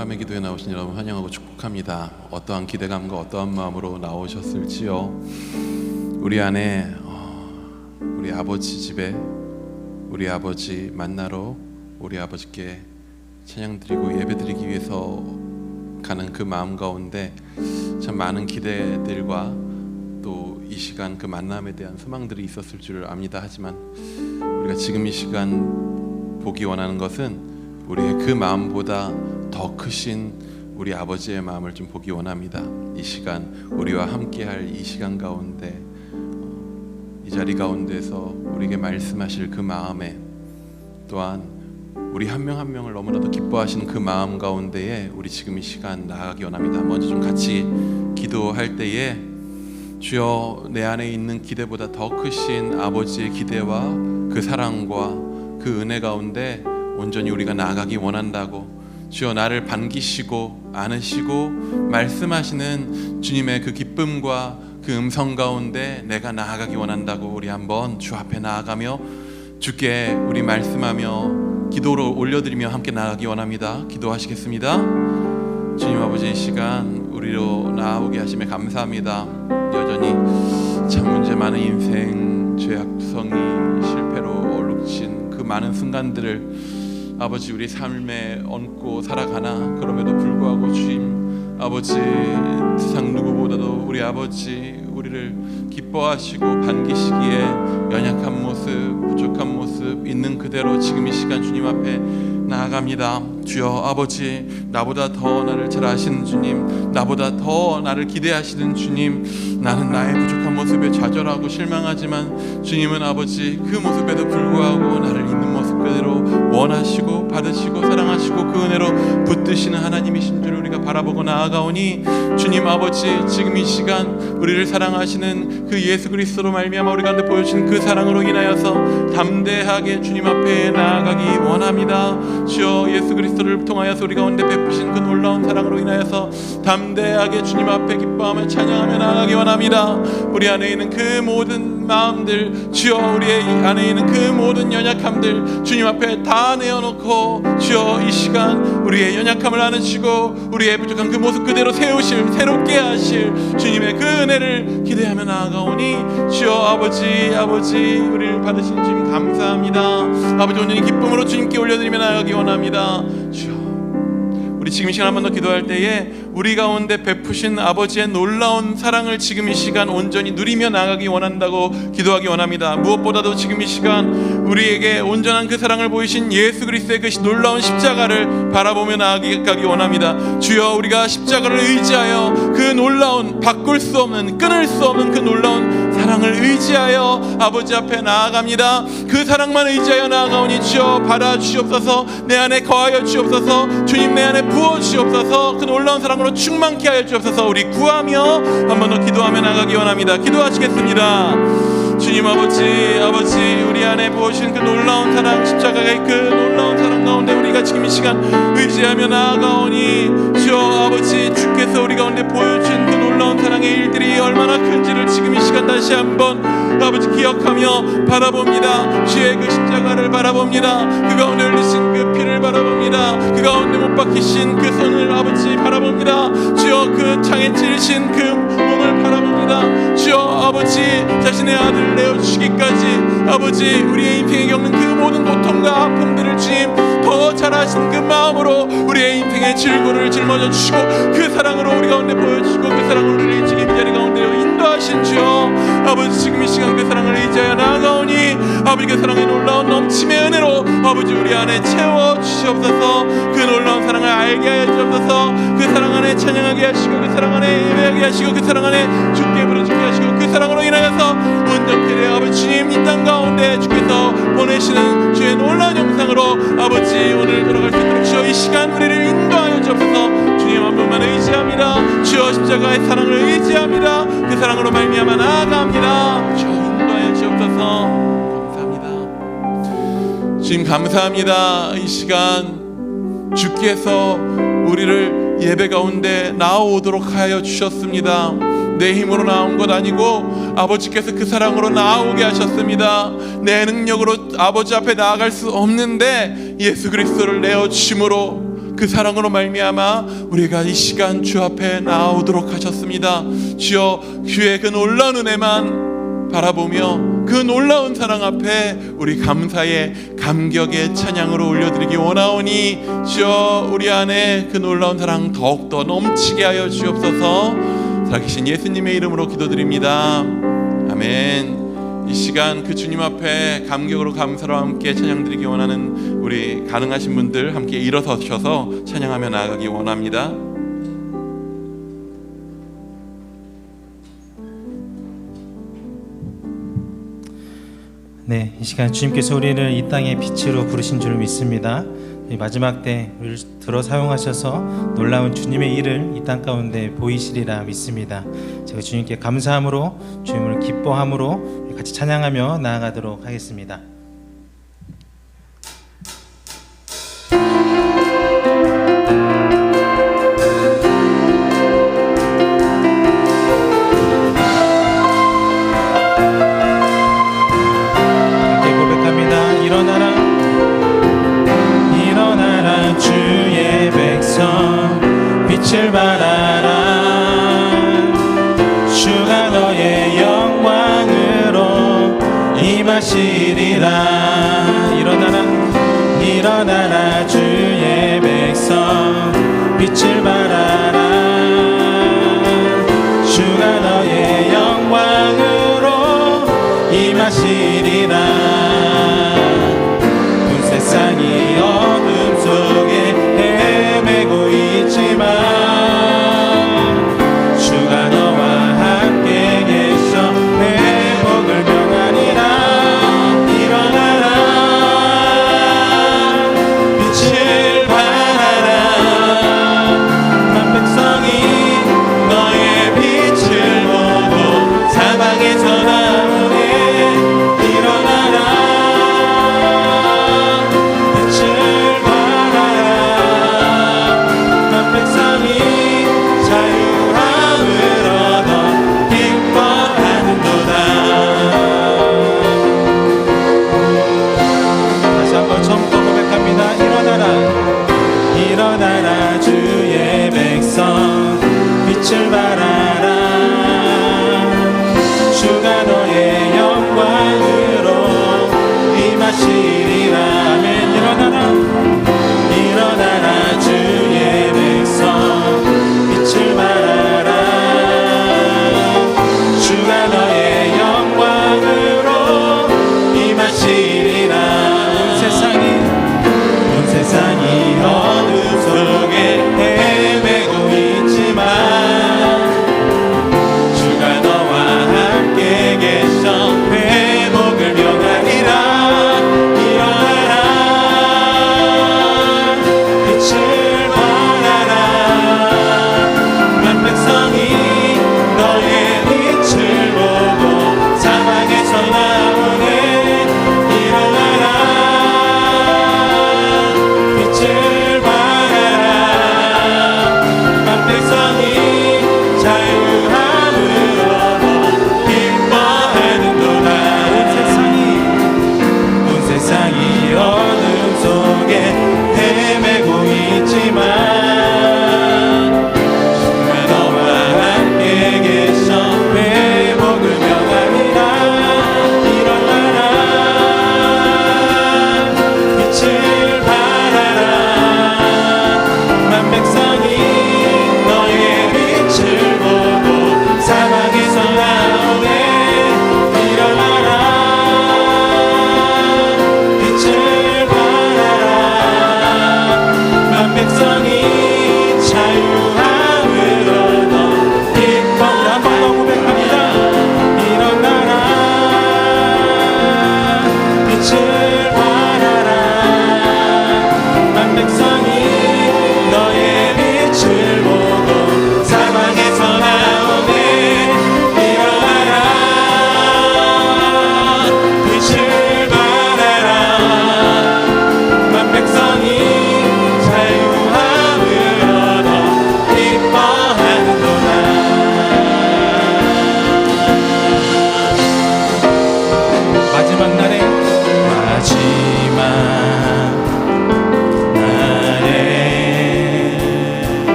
밤의 기도에 나오신 여러분 환영하고 축복합니다. 어떠한 기대감과 어떠한 마음으로 나오셨을지요. 우리 안에 우리 아버지 집에 우리 아버지 만나러 우리 아버지께 찬양드리고 예배드리기 위해서 가는 그 마음 가운데 참 많은 기대들과 또 이 시간 그 만남에 대한 소망들이 있었을 줄 압니다. 하지만 우리가 지금 이 시간 보기 원하는 것은 우리의 그 마음보다 더 크신 우리 아버지의 마음을 좀 보기 원합니다. 이 시간 우리와 함께할 이 시간 가운데 이 자리 가운데서 우리에게 말씀하실 그 마음에 또한 우리 한 명 한 명을 너무나도 기뻐하시는 그 마음 가운데에 우리 지금 이 시간 나아가기 원합니다. 먼저 좀 같이 기도할 때에 주여 내 안에 있는 기대보다 더 크신 아버지의 기대와 그 사랑과 그 은혜 가운데 온전히 우리가 나아가기 원한다고 주여 나를 반기시고 안으시고 말씀하시는 주님의 그 기쁨과 그 음성 가운데 내가 나아가기 원한다고 우리 한번 주 앞에 나아가며 주께 우리 말씀하며 기도로 올려드리며 함께 나아가기 원합니다. 기도하시겠습니다. 주님 아버지 이 시간 우리로 나아오게 하심에 감사합니다. 여전히 참 문제 많은 인생 죄악성이 실패로 얼룩진 그 많은 순간들을 아버지 우리 삶에 얹고 살아가나 그럼에도 불구하고 주님 아버지 세상 누구보다도 우리 아버지 우리를 기뻐하시고 반기시기에 연약한 모습 부족한 모습 있는 그대로 지금 이 시간 주님 앞에 나아갑니다. 주여 아버지 나보다 더 나를 잘 아시는 주님 나보다 더 나를 기대하시는 주님 나는 나의 부족한 모습에 좌절하고 실망하지만 주님은 아버지 그 모습에도 불구하고 나를 있는 모습 그대로 원하시고 받으시고 사랑하시고 그 은혜로 붙드시는 하나님이신 줄 우리가 바라보고 나아가오니 주님 아버지 지금 이 시간 우리를 사랑하시는 그 예수 그리스도로 말미암아 우리 가운데 보여주신 그 사랑으로 인하여서 담대하게 주님 앞에 나아가기 원합니다. 주여 예수 그리스도를 통하여서 우리 가운데 베푸신 그 놀라운 사랑으로 인하여서 담대하게 주님 앞에 기뻐하며 찬양하며 나아가기 원합니다. 우리 안에 있는 그 모든 마음들 주여 우리의 안에 있는 그 모든 연약함들 주님 앞에 다 내어놓고 주여 이 시간 우리의 연약함을 안으시고 우리의 부족한 그 모습 그대로 세우실 새롭게 하실 주님의 그 은혜를 기대하며 나아가오니 주여 아버지 우리를 받으신 주님 감사합니다. 아버지 온전히 기쁨으로 주님께 올려드리며 나아가기 원합니다. 주여 우리 지금 이 시간 한 번 더 기도할 때에 우리 가운데 베푸신 아버지의 놀라운 사랑을 지금 이 시간 온전히 누리며 나가기 원한다고 기도하기 원합니다. 무엇보다도 지금 이 시간 우리에게 온전한 그 사랑을 보이신 예수 그리스도의 그 놀라운 십자가를 바라보며 나아가기 원합니다. 주여 우리가 십자가를 의지하여 그 놀라운 바꿀 수 없는 끊을 수 없는 그 놀라운 사랑을 의지하여 아버지 앞에 나아갑니다. 그 사랑만 의지하여 나아가오니 주여 받아주시옵소서. 내 안에 거하여 주옵소서. 주님 내 안에 부어주시옵소서. 그 놀라운 사랑으로 충만케 하여 주옵소서. 우리 구하며 한 번 더 기도하며 나가기 원합니다. 기도하시겠습니다. 주님 아버지 우리 안에 부어주신 그 놀라운 사랑 십자가의 그 놀라운 사랑 가운데 우리가 지금 이 시간 의지하며 나아가오니 주여 아버지 주께서 우리 가운데 보여주신 그 놀라운 사랑의 일들이 얼마나 큰지를 지금 이 시간 다시 한번 아버지 기억하며 바라봅니다. 주의 그 십자가를 바라봅니다. 그 가운데 흘리신 그 피를 바라봅니다. 그 가운데 못 박히신 그 손을 아버지 바라봅니다. 주여 그 창에 찔리신 그 몸을 바라봅니다. 주여 아버지 자신의 아들을 내어주시기까지 아버지 우리의 인생에 겪는 그 모든 고통과 아픔들을 주님 더 잘하신 그 마음으로 우리의 인생의 질고를 짊어져 주시고 그 사랑으로 우리 가운데 보여주시고 그 사랑으로 우리를 지금 이 자리 가운데 인도하신 주여 아버지 지금 이 시간 그 사랑을 의지하여 나아가오니 아버지 그 사랑의 놀라운 넘침의 은혜로 아버지 우리 안에 채워주시옵소서. 그 놀라운 사랑을 알게 하여 주옵소서. 그 사랑 안에 찬양하게 하시고 그 사랑 안에 예배하게 하시고 그 사랑 안에 주께 부르짖게 하시고 그 사랑으로 인하여서 온전케 되어 아버지 주님 이 땅 가운데 주께서 보내시는 주의 놀라운 영상으로 아버지 오늘 돌아갈 수 있도록 주여 이 시간 우리를 인도하여 주옵소서. 주님 한 분만 의지합니다. 주여 십자가의 사랑을 의지합니다. 그 사랑으로 말미암아 나아갑니다. 주여 인도하여 주옵소서. 감사합니다. 주님 감사합니다. 이 시간 주께서 우리를 예배 가운데 나아오도록 하여 주셨습니다. 내 힘으로 나온 것 아니고 아버지께서 그 사랑으로 나아오게 하셨습니다. 내 능력으로 아버지 앞에 나아갈 수 없는데 예수 그리스도를 내어주심으로 그 사랑으로 말미암아 우리가 이 시간 주 앞에 나오도록 하셨습니다. 주여, 주의 그 놀라운 은혜만 바라보며 그 놀라운 사랑 앞에 우리 감사의 감격의 찬양으로 올려드리기 원하오니 주여, 우리 안에 그 놀라운 사랑 더욱더 넘치게 하여 주옵소서. 살아계신 예수님의 이름으로 기도드립니다. 아멘. 이 시간 그 주님 앞에 감격으로 감사로 함께 찬양드리기 원하는 우리 가능하신 분들 함께 일어서셔서 찬양하며 나아가기 원합니다. 네, 이 시간 주님께서 우리를 이 땅의 빛으로 부르신 줄 믿습니다. 이 마지막 때 우리를 들어 사용하셔서 놀라운 주님의 일을 이 땅 가운데 보이시리라 믿습니다. 제가 주님께 감사함으로, 주님을 기뻐함으로 같이 찬양하며 나아가도록 하겠습니다. 함께 고백합니다. 일어나라, 일어나라 주의 백성, 빛을 발하라. 주가 너의 영광으로 임하시리라. 일어나라, 일어나라 주의 백성, 빛을 발하라. 주가 너의 영광으로 임하시리라. 온 세상이 어둠 속에 헤매고 있지만 주가 너와 함께 계셔 회복을 명하리라. 일어나라, 빛을 발하라. 만 백성이 너의 빛을 보고 사방에서 나오네. 일어나라, 빛을 발하라. 만 백성이 자유함을 얻어 기뻐하는도다. 다시 한번 처음부터 고백합니다. 일어나라, 일어나라 주의 백성, 빛을 발하라. 주가 너의 영광으로 임하시리라. 아멘. 일어나라, 일어나라 주의 백성, 빛을 발하라. 주가 너의 영광으로 임하시리라. 온 세상이 어둠 속에 헤매고 있지만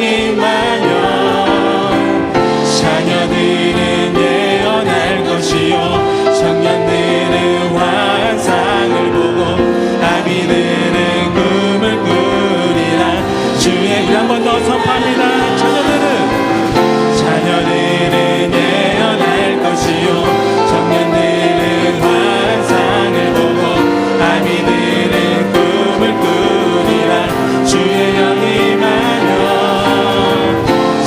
임하여 자녀들은 예언할 것이요 청년들은 환상을 보고 아비들은 꿈을 꾸리라. 주의 한 번 더 선포합니다. 자녀들은 예언할 것이요 청년들은 환상을 보고 아비들은 꿈을 꾸리라. 주의 영 임하여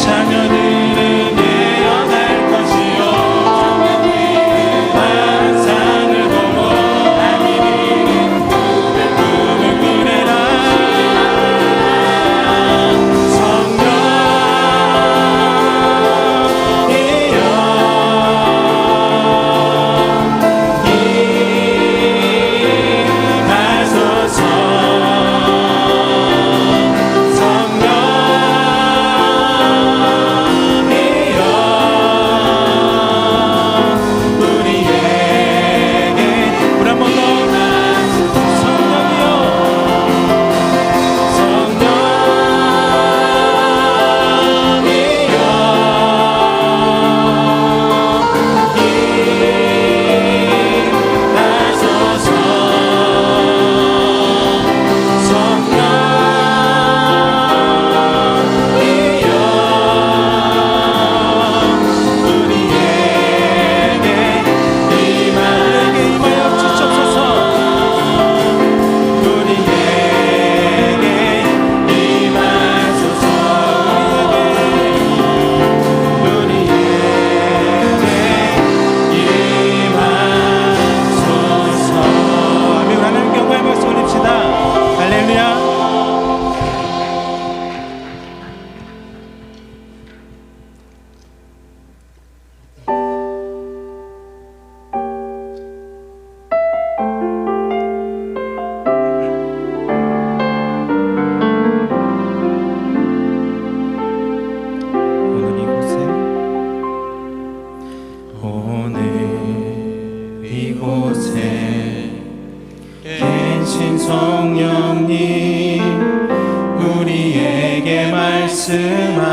자녀들은 예언할 것이요 환상을 보고 아비들은 꿈을 꾸리라.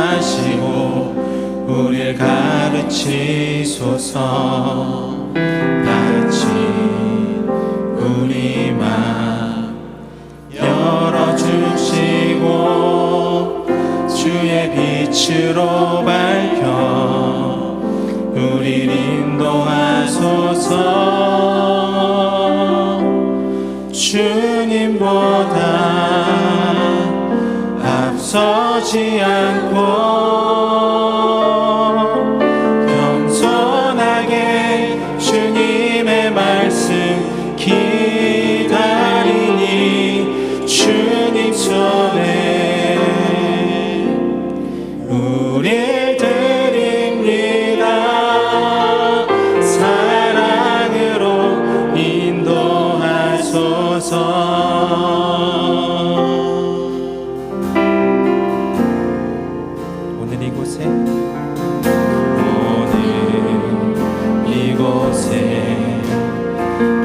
말씀하시고 우리를 가르치소서. 같이 우리 맘 열어주시고 주의 빛으로 밝혀 우리를 인도하소서. 주님보다 앞서지 않고 겸손하게 주님의 말씀 기다리니 주님 손에 우릴 드립니다. 사랑으로 인도하소서.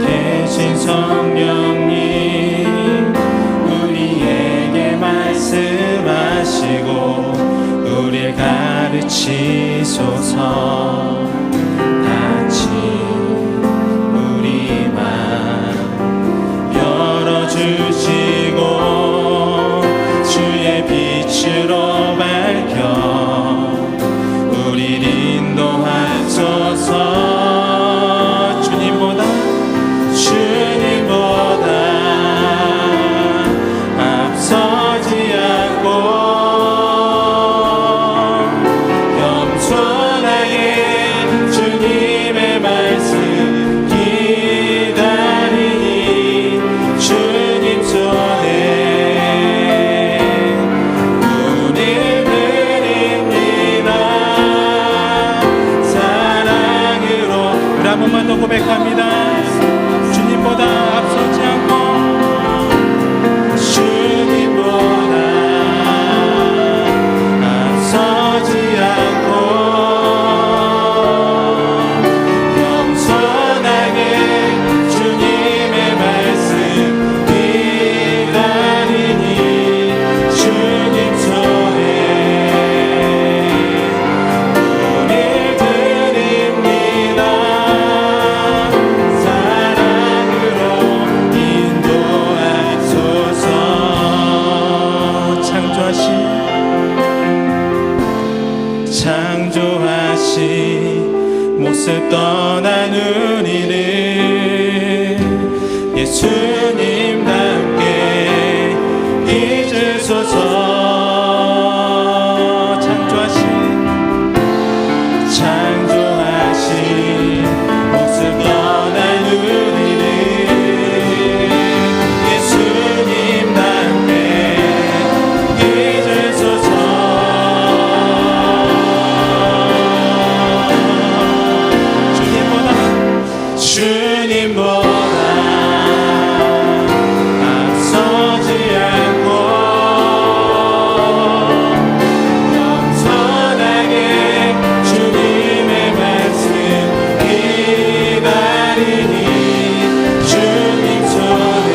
계신 성령님 우리에게 말씀하시고 우리를 가르치소서. 같이 우리 맘 열어주시고 주의 빛으로 밝혀 우리를 인도하소서. 주님보다 앞서지 않고 겸손하게 창조하신 모습 떠난 우리를 예수님과 함께 잊으소서. 창조하신 모습 떠난 우리를 예수님과 함께 잊으소서. 주님보다 앞서지 않고 겸손하게 주님의 말씀 기다리니 주님 손에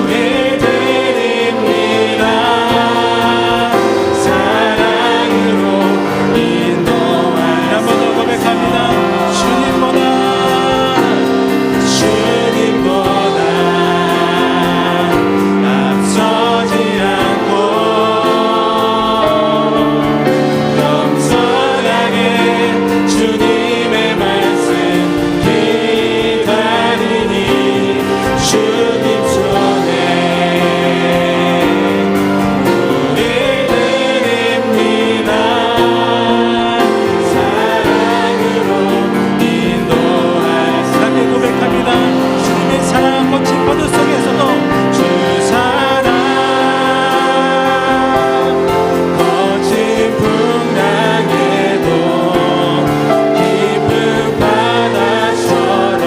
우리 드립니다. 사랑으로 인도하라. 한번 더 고백합니다. 주님보다 앞서지 않고 겸손하게 주님의 말씀 기다리니 주님 손에 우리 드립니다. 사랑으로 인도하시라. 고백합니다. 주님의 사랑 거친 포도 속에서도 주 사랑 거친 풍랑에도 깊은 바다처럼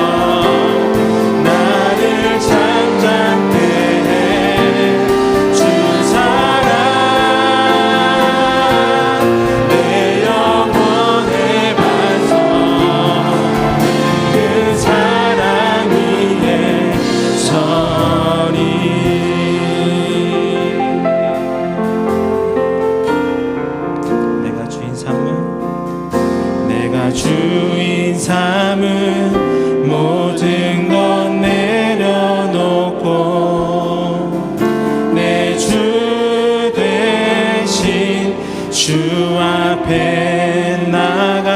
나를 잠잠케 해. 주 사랑 내 영혼의 반성 그 사랑 위에 서리. 내가 주인 삼은 모든 것 내려놓고 내 주 대신 주 앞에 나가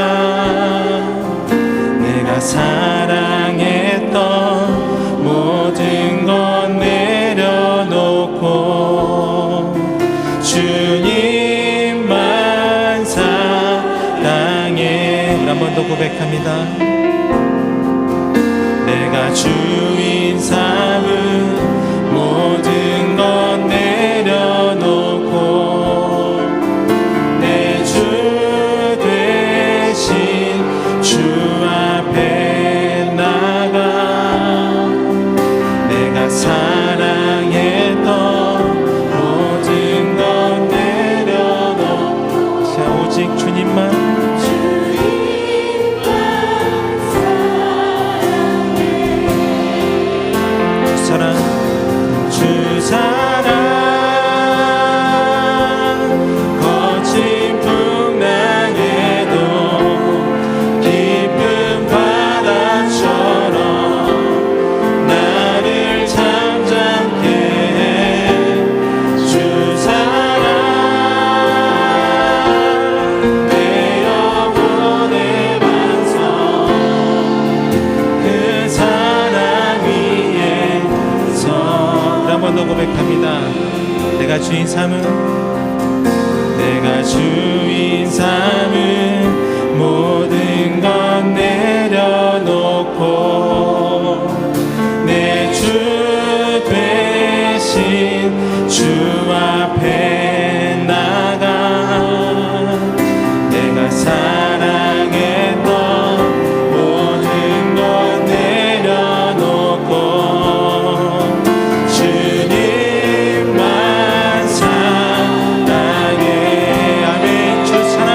내가 사랑했던 모든 것 내려놓고 주님만 사랑해. 한 번 더 고백합니다. 내가 주인 삼은 모든 것 내려놓고 내 주 대신 주 앞에 나가 내가 사랑했던 모든 것 내려놓고 자 오직 주님만 주 사랑 거친 풍랑에도 깊은 바다처럼 나를 잠잠케 해. 주 사랑 내 영혼의 반성 그 사랑 위에 한 번 더 고백합니다. 내가 주인 삼은 모든 것 내려놓고 내 주 대신 주 앞에 나가 내가 사랑했던 모든 것 내려놓고 주님만 사랑해. 아멘. 주 사랑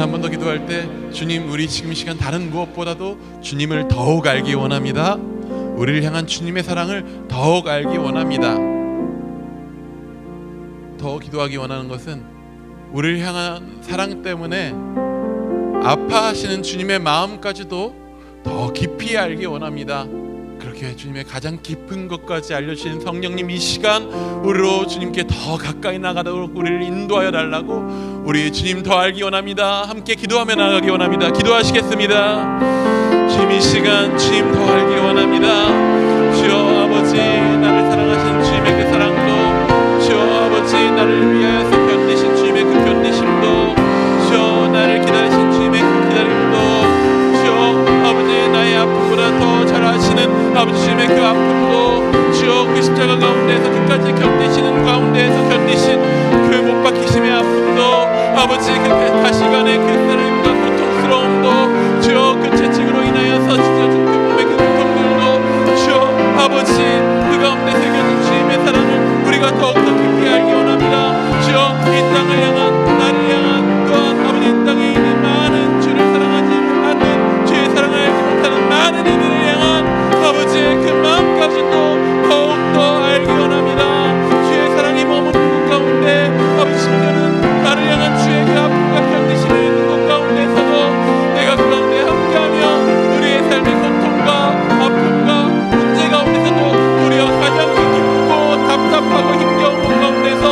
한 번 더 기도할 때 주님, 우리 지금 이 시간 다른 무엇보다도 주님을 더욱 알기 원합니다. 우리를 향한 주님의 사랑을 더욱 알기 원합니다. 더 기도하기 원하는 것은 우리를 향한 사랑 때문에 아파하시는 주님의 마음까지도 더 깊이 알기 원합니다. 그렇게 주님의 가장 깊은 것까지 알려주신 성령님, 이 시간 우리로 주님께 더 가까이 나가도록 우리를 인도하여 달라고, 우리 주님 더 알기 원합니다. 함께 기도하며 나가기 원합니다. 기도하시겠습니다. 주님, 이 시간 주님 더 알기 원합니다. 주여 아버지, 나를 사랑하신 주님의 그 사랑도, 주여 아버지, 나를 위하여서 견디신 주님의 그 견디심도, 주여 나를 기다리신 주님의 그 기다림도, 주여 아버지, 나의 아픔보다 더 잘 아시는 아버지 주님의 그 아픔도, 주여 그 십자가 가운데에서 끝까지 견디시는 가운데에서 견디신 그 못 박히심의 아픔도, 아버지 그 다시간의 그 쓰림과 고통스러움도, 주여 그 채찍으로 인하여서 찢어진 그 몸의 그 고통들도, 주여 아버지 그 가운데 새겨진 주님의 사랑을 우리가 더욱더 깊이 알기 원합니다. 주여 이 땅을 향한, 나를 향한, 또한 아버지 이 땅에 있는 많은 주를 사랑하지 않는, 주의 사랑을 알지 못하는 많은 이들을 향한 아버지의 그 마음까지도 더욱더 알기 원합니다. 주의 사랑이 머무는 곳 가운데, 아버지 심지어는 나를 향한 주의 그 아픔과 견디심을 있는 곳 가운데서도 내가 그 가운데 함께하며 우리의 삶의 고통과 아픔과 문제 가운데서도 우리가 가장 그 깊고 답답하고 힘겨운 곳 가운데서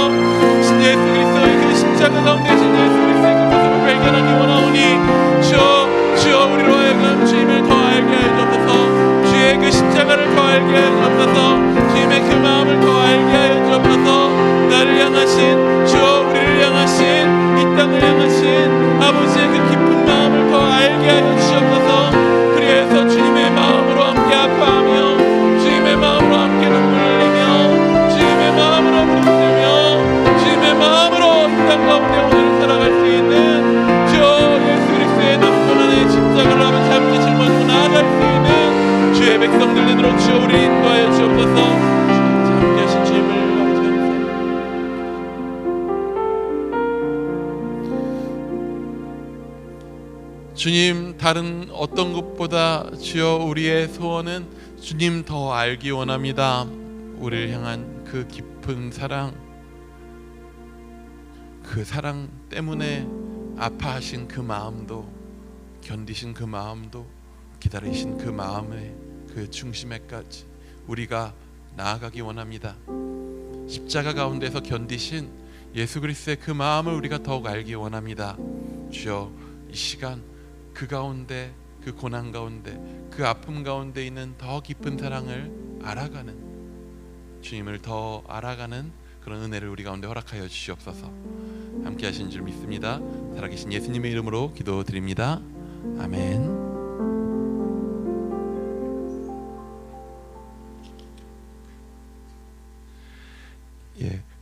신 예수 그리스도의 그 십자가 가운데 신 예수 그리스도의 그 모습을 발견하기 원하오니, 주여 우리로 하여금 주님을 더 알게 하여 주옵소서. 주의 그 십자가를 더 알게 하여 주옵소서. 주님의 그 마음을 더 알게 하여 주옵소서. 나를 향하신, 주여 우리를 향하신, 이 땅을 향하신 아버지의 그 깊은 마음을 더 알게 하여 주옵소서. 그리해서 주님의 마음으로 함께 아파하며, 주님의 마음으로 함께 눈물 흘리며, 주님의 마음으로 부르짖으며, 주님의 마음으로 이 땅 가운데 오늘 살아갈 수 있는, 주여 예수 그리스도의 남은 안에 십자가를 아버지 함께 짊어지고 나아갈 수 있는 주의 백성들 되도록 주여 우리 인도하여 주옵소서. 함께 하신 주님을 아버지 감사합니다. 주님, 다른 어떤 것보다 주여 우리의 소원은 주님 더 알기 원합니다. 우리를 향한 그 깊은 사랑, 그 사랑 때문에 아파하신 그 마음도, 견디신 그 마음도, 기다리신 그 마음의 그 중심에까지 우리가 나아가기 원합니다. 십자가 가운데서 견디신 예수 그리스도의 그 마음을 우리가 더욱 알기 원합니다. 주여 이 시간 그 가운데, 그 고난 가운데, 그 아픔 가운데 있는 더 깊은 사랑을 알아가는, 주님을 더 알아가는 그런 은혜를 우리 가운데 허락하여 주시옵소서. 함께 하신 줄 믿습니다. 살아계신 예수님의 이름으로 기도드립니다. 아멘.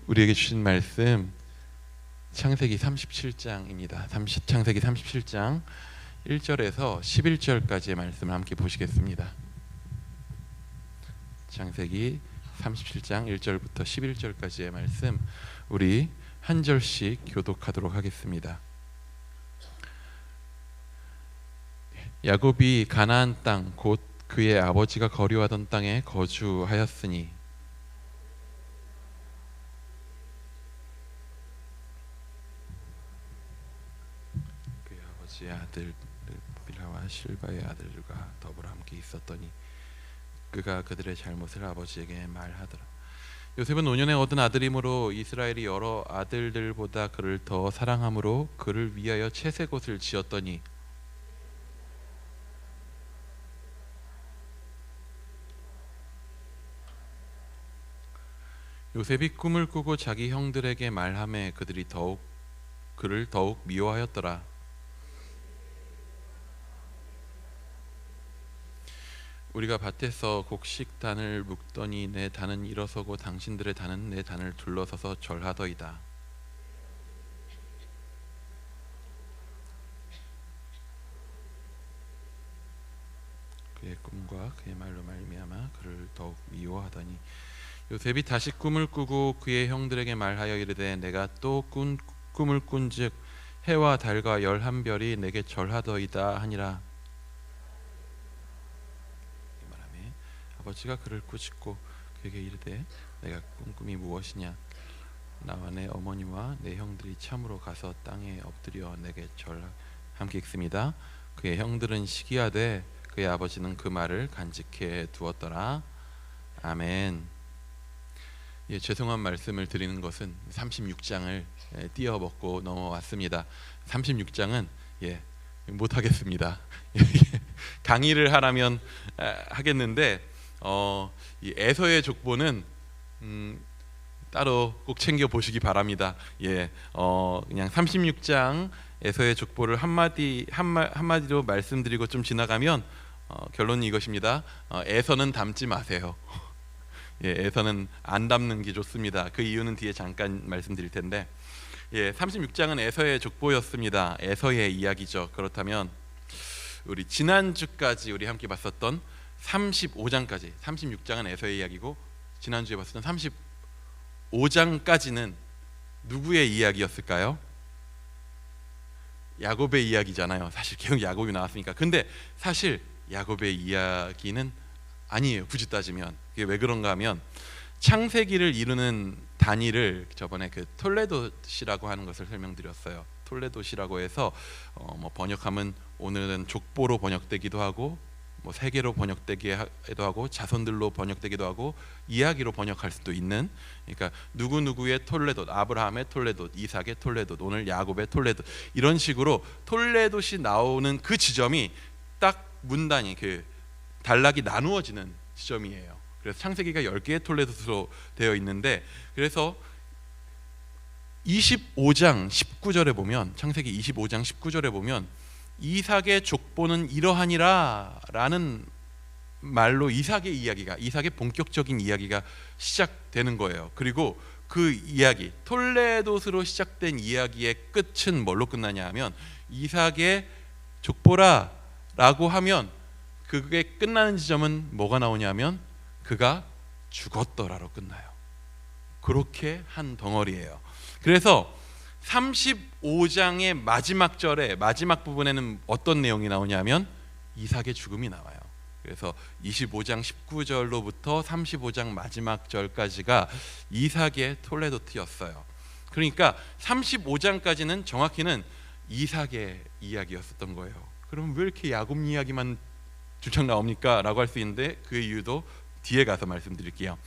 우리에게 주신 말씀 창세기 37장입니다. 창세기 37장 1절에서 11절까지의 말씀을 함께 보시겠습니다. 창세기 37장 1절부터 11절까지의 말씀 우리 한 절씩 교독하도록 하겠습니다. 야곱이 가나안 땅 곧 그의 아버지가 거류하던 땅에 거주하였으니 그의 아버지의 아들 빌하와 실바의 아들과 더불어 함께 있었더니 그가 그들의 잘못을 아버지에게 말하더라. 요셉은 5년에 얻은 아들이므로 이스라엘이 여러 아들들보다 그를 더 사랑함으로 그를 위하여 채색옷을 지었더니 요셉이 꿈을 꾸고 자기 형들에게 말하매 그들이 그를 더욱 미워하였더라. 우리가 밭에서 곡식 단을 묶더니 내 단은 일어서고 당신들의 단은 내 단을 둘러서서 절하더이다. 그의 꿈과 그의 말로 말미암아 그를 더욱 미워하더니 요셉이 다시 꿈을 꾸고 그의 형들에게 말하여 이르되 내가 또 꿈을 꾼즉 해와 달과 열한 별이 내게 절하더이다 하니라. 이 말하매 아버지가 그를 꾸짖고 그에게 이르되 내가 꾼 꿈이 무엇이냐? 나와 내 어머니와 내 형들이 참으로 가서 땅에 엎드려 내게 함께 읽습니다. 그의 형들은 시기하되 그의 아버지는 그 말을 간직해 두었더라. 아멘. 예, 죄송한 말씀을 드리는 것은 36장을 띄어먹고 넘어왔습니다. 36장은 못하겠습니다. 강의를 하라면 하겠는데 이 에서의 족보는 따로 꼭 챙겨 보시기 바랍니다. 그냥 36장 에서의 족보를 한마디로 말씀드리고 좀 지나가면 결론이 이것입니다. 에서는 담지 마세요. 에서는 안 담는 게 좋습니다. 그 이유는 뒤에 잠깐 말씀드릴 텐데 36장은 에서의 족보였습니다. 에서의 이야기죠. 그렇다면 우리 지난주까지 우리 함께 봤었던 35장까지 36장은 에서의 이야기고 지난주에 봤었던 35장까지는 누구의 이야기였을까요? 야곱의 이야기잖아요. 사실 계속 야곱이 나왔으니까. 근데 사실 야곱의 이야기는 아니에요. 굳이 따지면. 이게 왜 그런가 하면 창세기를 이루는 단위를 저번에 그 톨레도시라고 하는 것을 설명드렸어요. 톨레도시라고 해서 번역하면 오늘은 족보로 번역되기도 하고 세계로 번역되기도 하고 자손들로 번역되기도 하고 이야기로 번역할 수도 있는, 그러니까 누구누구의 톨레도, 아브라함의 톨레도, 이삭의 톨레도, 오늘 야곱의 톨레도, 이런 식으로 톨레도시 나오는 그 지점이 딱 문단이 그 단락이 나누어지는 지점이에요. 그래서 창세기가 10개의 톨레도로 되어 있는데, 그래서 25장 19절에 보면, 창세기 25장 19절에 보면 이삭의 족보는 이러하니라 라는 말로 이삭의 이야기가, 이삭의 본격적인 이야기가 시작되는 거예요. 그리고 그 이야기, 톨레도스로 시작된 이야기의 끝은 뭘로 끝나냐 하면 이삭의 족보라 라고 하면 그게 끝나는 지점은 뭐가 나오냐면 그가 죽었더라로 끝나요. 그렇게 한 덩어리예요. 그래서 35장의 마지막 절에, 마지막 부분에는 어떤 내용이 나오냐면 이삭의 죽음이 나와요. 그래서 25장 19절로부터 35장 마지막 절까지가 이삭의 톨레도트였어요. 그러니까 35장까지는 정확히는 이삭의 이야기였었던 거예요. 그럼 왜 이렇게 야곱 이야기만 주창 나옵니까? 라고 할 수 있는데 그 이유도 뒤에 가서 말씀드릴게요.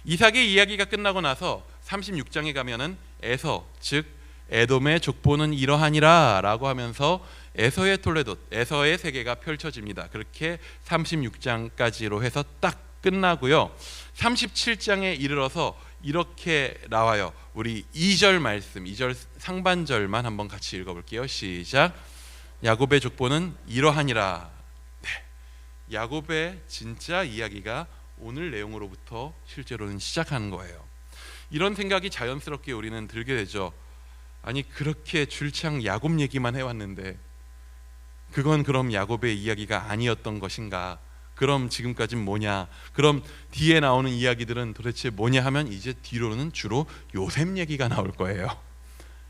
이삭의 이야기가 끝나고 나서 36장에 가면은 에서, 즉 에돔의 족보는 이러하니라 라고 하면서 에서의 톨레도, 에서의 세계가 펼쳐집니다. 그렇게 36장까지로 해서 딱 끝나고요. 37장에 이르러서 이렇게 나와요. 우리 2절 말씀, 2절 상반절만 한번 같이 읽어볼게요. 시작. 야곱의 족보는 이러하니라. 네. 야곱의 진짜 이야기가 오늘 내용으로부터 실제로는 시작하는 거예요. 이런 생각이 자연스럽게 우리는 들게 되죠. 아니, 그렇게 줄창 야곱 얘기만 해왔는데 그건 그럼 야곱의 이야기가 아니었던 것인가? 그럼 지금까지는 뭐냐? 그럼 뒤에 나오는 이야기들은 도대체 뭐냐 하면 이제 뒤로는 주로 요셉 얘기가 나올 거예요.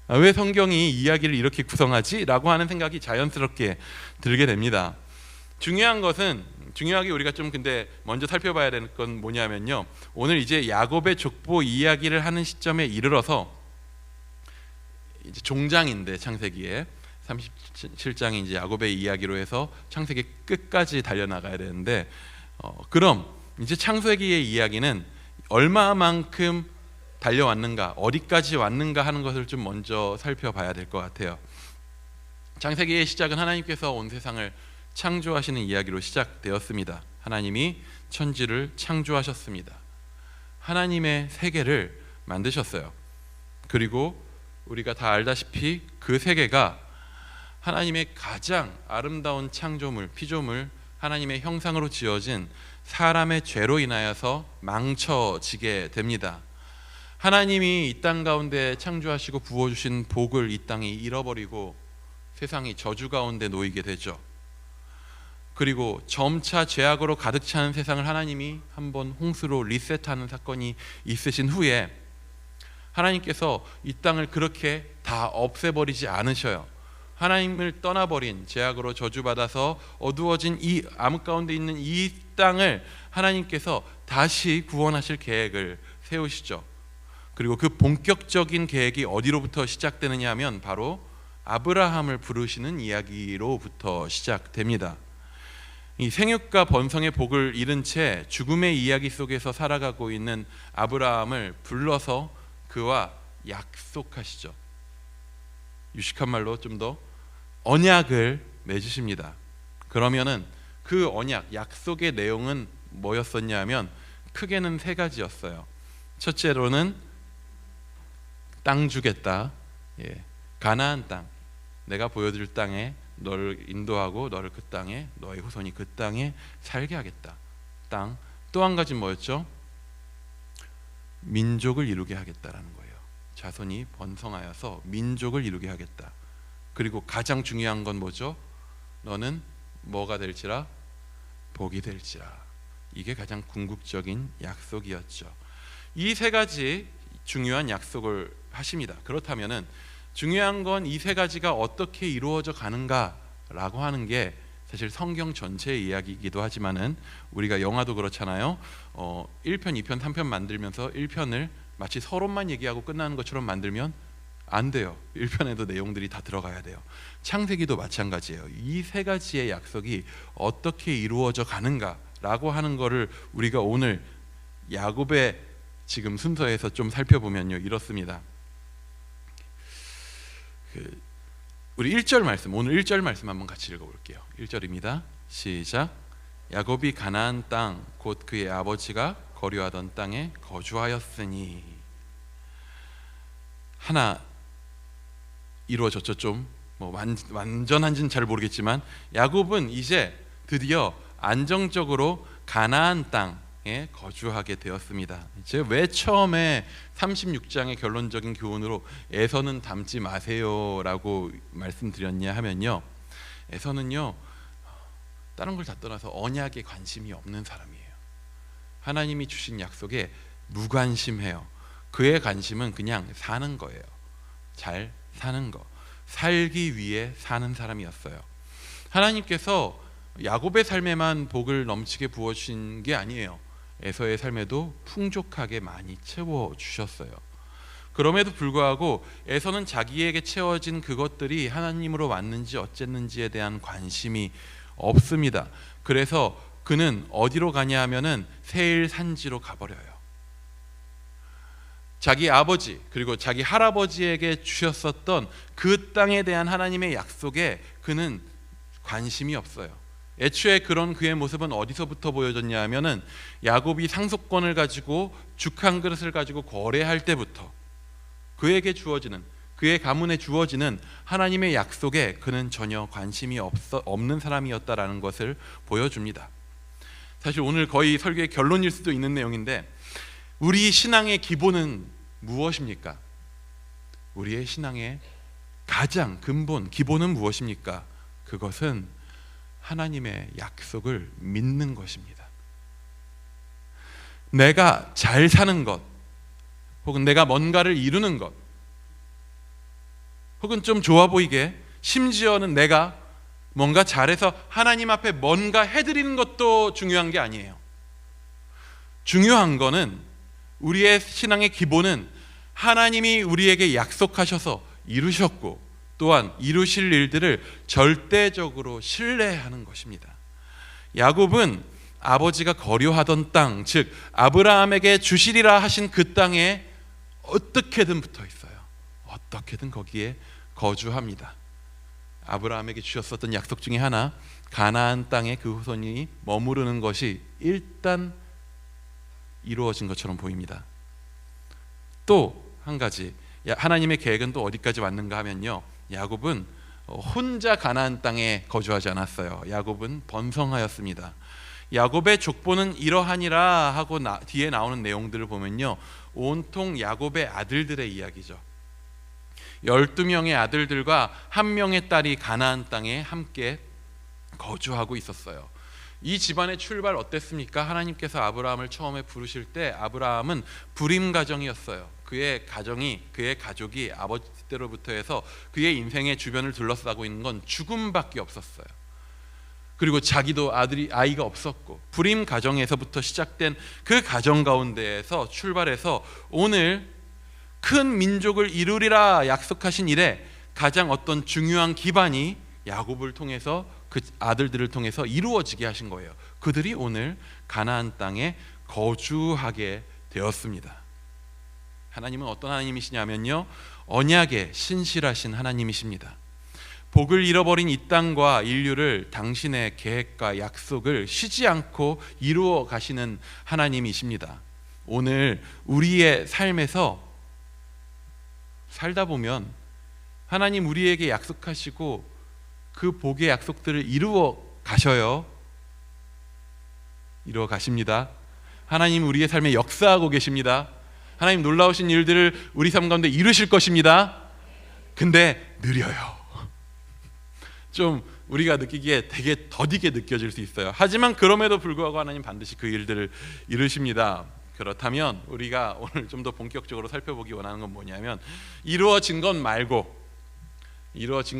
왜 성경이 이야기를 이렇게 구성하지? 라고 하는 생각이 자연스럽게 들게 됩니다. 중요하게 우리가 좀 근데 먼저 살펴봐야 되는 건 뭐냐면요, 오늘 이제 야곱의 족보 이야기를 하는 시점에 이르러서 이제 종장인데 창세기에 37장이 이제 야곱의 이야기로 해서 창세기 끝까지 달려나가야 되는데 그럼 이제 창세기의 이야기는 얼마만큼 달려왔는가, 어디까지 왔는가 하는 것을 좀 먼저 살펴봐야 될 것 같아요. 창세기의 시작은 하나님께서 온 세상을 창조하시는 이야기로 시작되었습니다. 하나님이 천지를 창조하셨습니다. 하나님의 세계를 만드셨어요. 그리고 우리가 다 알다시피 그 세계가 하나님의 가장 아름다운 창조물, 피조물, 하나님의 형상으로 지어진 사람의 죄로 인하여서 망쳐지게 됩니다. 하나님이 이 땅 가운데 창조하시고 부어주신 복을 이 땅이 잃어버리고 세상이 저주 가운데 놓이게 되죠. 그리고 점차 죄악으로 가득 차는 세상을 하나님이 한번 홍수로 리셋하는 사건이 있으신 후에 하나님께서 이 땅을 그렇게 다 없애버리지 않으셔요. 하나님을 떠나버린, 죄악으로 저주받아서 어두워진 이 암흑 가운데 있는 이 땅을 하나님께서 다시 구원하실 계획을 세우시죠. 그리고 그 본격적인 계획이 어디로부터 시작되느냐 하면 바로 아브라함을 부르시는 이야기로부터 시작됩니다. 이 생육과 번성의 복을 잃은 채 죽음의 이야기 속에서 살아가고 있는 아브라함을 불러서 그와 약속하시죠. 유식한 말로 좀 더 언약을 맺으십니다. 그러면은 그 언약, 약속의 내용은 뭐였었냐 하면 크게는 세 가지였어요. 첫째로는 땅 주겠다. 가나안 땅, 내가 보여줄 땅에 너를 인도하고 너를 그 땅에, 너의 후손이 그 땅에 살게 하겠다. 땅. 또 한 가지는 뭐였죠? 민족을 이루게 하겠다라는 거예요. 자손이 번성하여서 민족을 이루게 하겠다. 그리고 가장 중요한 건 뭐죠? 너는 뭐가 될지라? 복이 될지라. 이게 가장 궁극적인 약속이었죠. 이 세 가지 중요한 약속을 하십니다. 그렇다면은 중요한 건 이 세 가지가 어떻게 이루어져 가는가라고 하는 게 사실 성경 전체의 이야기이기도 하지만은 우리가 영화도 그렇잖아요. 1편, 2편, 3편 만들면서 1편을 마치 서론만 얘기하고 끝나는 것처럼 만들면 안 돼요. 1편에도 내용들이 다 들어가야 돼요. 창세기도 마찬가지예요. 이 세 가지의 약속이 어떻게 이루어져 가는가라고 하는 거를 우리가 오늘 야곱의 지금 순서에서 좀 살펴보면요, 이렇습니다. 우리 1절 말씀, 오늘 1절 말씀 한번 같이 읽어볼게요. 1절입니다. 시작. 야곱이 가나안 땅 곧 그의 아버지가 거류하던 땅에 거주하였으니. 하나 이루어졌죠. 좀 뭐 완전한지는 잘 모르겠지만 야곱은 이제 드디어 안정적으로 가나안 땅에 거주하게 되었습니다. 제가 왜 처음에 36장의 결론적인 교훈으로 에서는 닮지 마세요라고 말씀드렸냐 하면요, 에서는요 다른 걸 다 떠나서 언약에 관심이 없는 사람이에요. 하나님이 주신 약속에 무관심해요. 그의 관심은 그냥 사는 거예요. 잘 사는 거, 살기 위해 사는 사람이었어요. 하나님께서 야곱의 삶에만 복을 넘치게 부어주신 게 아니에요. 에서의 삶에도 풍족하게 많이 채워주셨어요. 그럼에도 불구하고 에서는 자기에게 채워진 그것들이 하나님으로 왔는지 어쨌는지에 대한 관심이 없습니다. 그래서 그는 어디로 가냐 하면은 세일 산지로 가버려요. 자기 아버지 그리고 자기 할아버지에게 주셨었던 그 땅에 대한 하나님의 약속에 그는 관심이 없어요. 애초에 그런 그의 모습은 어디서부터 보여졌냐 하면은 야곱이 상속권을 가지고 죽 한 그릇을 가지고 거래할 때부터 그에게 주어지는, 그의 가문에 주어지는 하나님의 약속에 그는 전혀 관심이 없는 사람이었다라는 것을 보여줍니다. 사실 오늘 거의 설교의 결론일 수도 있는 내용인데, 우리 신앙의 기본은 무엇입니까? 우리의 신앙의 가장 근본, 기본은 무엇입니까? 그것은 하나님의 약속을 믿는 것입니다. 내가 잘 사는 것, 혹은 내가 뭔가를 이루는 것, 혹은 좀 좋아 보이게, 심지어는 내가 뭔가 잘해서 하나님 앞에 뭔가 해드리는 것도 중요한 게 아니에요. 중요한 거는, 우리의 신앙의 기본은 하나님이 우리에게 약속하셔서 이루셨고 또한 이루실 일들을 절대적으로 신뢰하는 것입니다. 야곱은 아버지가 거류하던 땅, 즉 아브라함에게 주시리라 하신 그 땅에 어떻게든 붙어 있어요. 어떻게든 거기에 거주합니다. 아브라함에게 주셨었던 약속 중에 하나, 가나안 땅에 그 후손이 머무르는 것이 일단 이루어진 것처럼 보입니다. 또 한 가지, 하나님의 계획은 또 어디까지 왔는가 하면요, 야곱은 혼자 가나안 땅에 거주하지 않았어요. 야곱은 번성하였습니다. 야곱의 족보는 이러하니라 하고 뒤에 나오는 내용들을 보면요, 온통 야곱의 아들들의 이야기죠. 12명의 아들들과 1명의 딸이 가나안 땅에 함께 거주하고 있었어요. 이 집안의 출발 어땠습니까? 하나님께서 아브라함을 처음에 부르실 때 아브라함은 불임 가정이었어요. 그의 가족이 아버지 때로부터 해서 그의 인생의 주변을 둘러싸고 있는 건 죽음밖에 없었어요. 그리고 자기도 아이가 없었고, 불임 가정에서부터 시작된 그 가정 가운데에서 출발해서 오늘 큰 민족을 이루리라 약속하신 일에 가장 어떤 중요한 기반이 야곱을 통해서, 그 아들들을 통해서 이루어지게 하신 거예요. 그들이 오늘 가나안 땅에 거주하게 되었습니다. 하나님은 어떤 하나님이시냐면요, 언약에 신실하신 하나님이십니다. 복을 잃어버린 이 땅과 인류를 당신의 계획과 약속을 쉬지 않고 이루어 가시는 하나님이십니다. 오늘 우리의 삶에서 살다 보면 하나님 우리에게 약속하시고 그 복의 약속들을 이루어 가셔요. 이루어 가십니다. 하나님 우리의 삶에 역사하고 계십니다. 하나님 놀라우신 일들을 우리 삶 가운데 이루실 것입니다. 근데 느려요. 좀 우리가 느끼기에 되게 더디게 느껴질 수 있어요. 하지만 그럼에도 불구하고 하나님 반드시 그 일들을 이루십니다. 그렇다면 우리가 오늘 좀 더 본격적으로 살펴보기 원하는 건 뭐냐면, 이루어진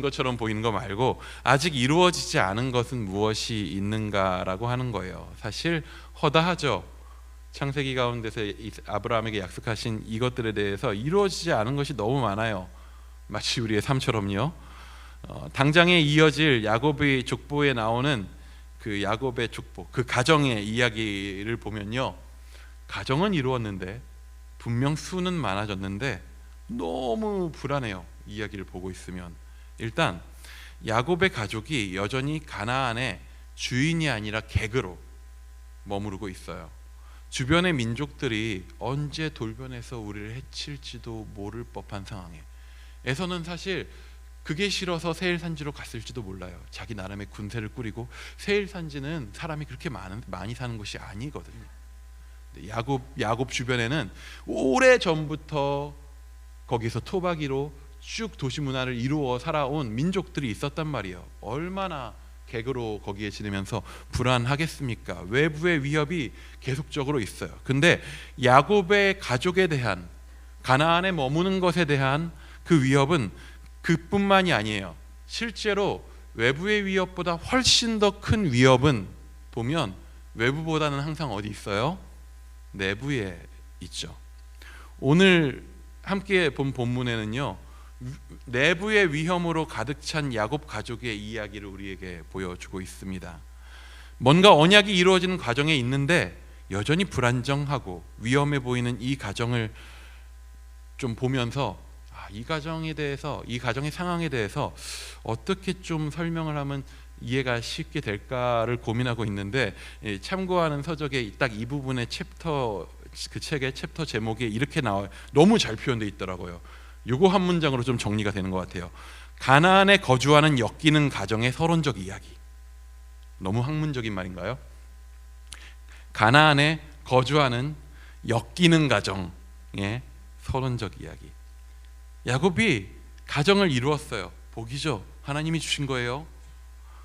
것처럼 보이는 거 말고 아직 이루어지지 않은 것은 무엇이 있는가라고 하는 거예요. 사실 허다하죠. 창세기 가운데서 아브라함에게 약속하신 이것들에 대해서 이루어지지 않은 것이 너무 많아요. 마치 우리의 삶처럼요. 당장에 이어질 야곱의 족보에 나오는 그 야곱의 족보, 그 가정의 이야기를 보면요, 가정은 이루었는데 분명 수는 많아졌는데 너무 불안해요. 이야기를 보고 있으면. 일단 야곱의 가족이 여전히 가나안의 주인이 아니라 객으로 머무르고 있어요. 주변의 민족들이 언제 돌변해서 우리를 해칠지도 모를 법한 상황에, 에서는 사실 그게 싫어서 세일산지로 갔을지도 몰라요. 자기 나름의 군세를 꾸리고, 세일산지는 사람이 그렇게 많이 사는 곳이 아니거든요. 야곱 주변에는 오래 전부터 거기서 토박이로 쭉 도시 문화를 이루어 살아온 민족들이 있었단 말이에요. 얼마나 객으로 거기에 지내면서 불안하겠습니까? 외부의 위협이 계속적으로 있어요. 근데 야곱의 가족에 대한, 가나안에 머무는 것에 대한 그 위협은 그뿐만이 아니에요. 실제로 외부의 위협보다 훨씬 더 큰 위협은 보면 외부보다는 항상 어디 있어요? 내부에 있죠. 오늘 함께 본 본문에는요, 내부의 위험으로 가득 찬 야곱 가족의 이야기를 우리에게 보여주고 있습니다. 뭔가 언약이 이루어지는 과정에 있는데 여전히 불안정하고 위험해 보이는 이 가정을 좀 보면서, 이 가정에 대해서, 이 가정의 상황에 대해서 어떻게 좀 설명을 하면 이해가 쉽게 될까를 고민하고 있는데, 참고하는 서적에 딱 이 부분의 챕터, 그 책의 챕터 제목에 이렇게 나와요. 너무 잘 표현되어 있더라고요. 요거 한 문장으로 좀 정리가 되는 것 같아요. 가나안에 거주하는 엮이는 가정의 서론적 이야기. 너무 학문적인 말인가요? 가나안에 거주하는 엮이는 가정의 서론적 이야기. 야곱이 가정을 이루었어요. 복이죠. 하나님이 주신 거예요.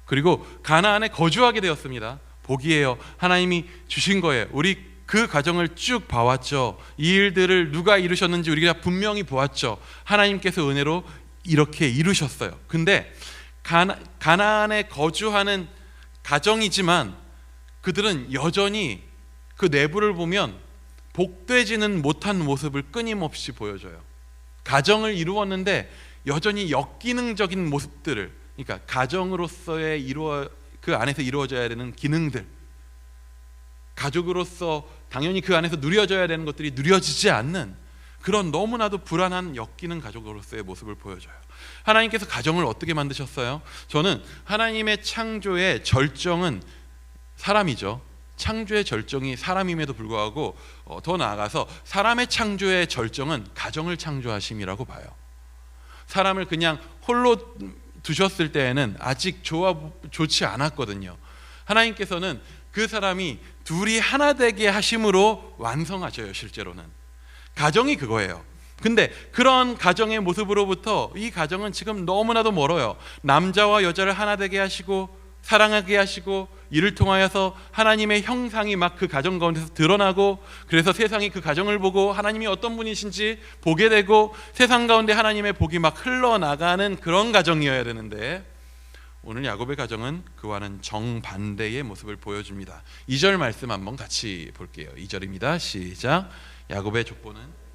그리고 가나안에 거주하게 되었습니다. 복이에요. 하나님이 주신 거예요. 우리 그 가정을 쭉 봐왔죠. 이 일들을 누가 이루셨는지 우리가 분명히 보았죠. 하나님께서 은혜로 이렇게 이루셨어요. 근데 가나안에 거주하는 가정이지만 그들은 여전히 그 내부를 보면 복되지는 못한 모습을 끊임없이 보여줘요. 가정을 이루었는데 여전히 역기능적인 모습들을, 그러니까 가정으로서의 그 안에서 이루어져야 되는 기능들, 가족으로서 당연히 그 안에서 누려져야 되는 것들이 누려지지 않는 그런 너무나도 불안한 엮이는 가족으로서의 모습을 보여줘요. 하나님께서 가정을 어떻게 만드셨어요? 저는 하나님의 창조의 절정은 사람이죠. 창조의 절정이 사람임에도 불구하고 더 나아가서 사람의 창조의 절정은 가정을 창조하심이라고 봐요. 사람을 그냥 홀로 두셨을 때에는 아직 좋지 않았거든요. 하나님께서는 그 사람이 둘이 하나 되게 하심으로 완성하셔요. 실제로는 가정이 그거예요. 근데 그런 가정의 모습으로부터 이 가정은 지금 너무나도 멀어요. 남자와 여자를 하나 되게 하시고 사랑하게 하시고 이를 통하여서 하나님의 형상이 막 그 가정 가운데서 드러나고, 그래서 세상이 그 가정을 보고 하나님이 어떤 분이신지 보게 되고 세상 가운데 하나님의 복이 막 흘러나가는 그런 가정이어야 되는데, 오늘 야곱의 가정은 그와는 정반대의 모습을 보여줍니다. 2절 말씀 한번 같이 볼게요. 2절입니다. 시작. 야곱의 족보는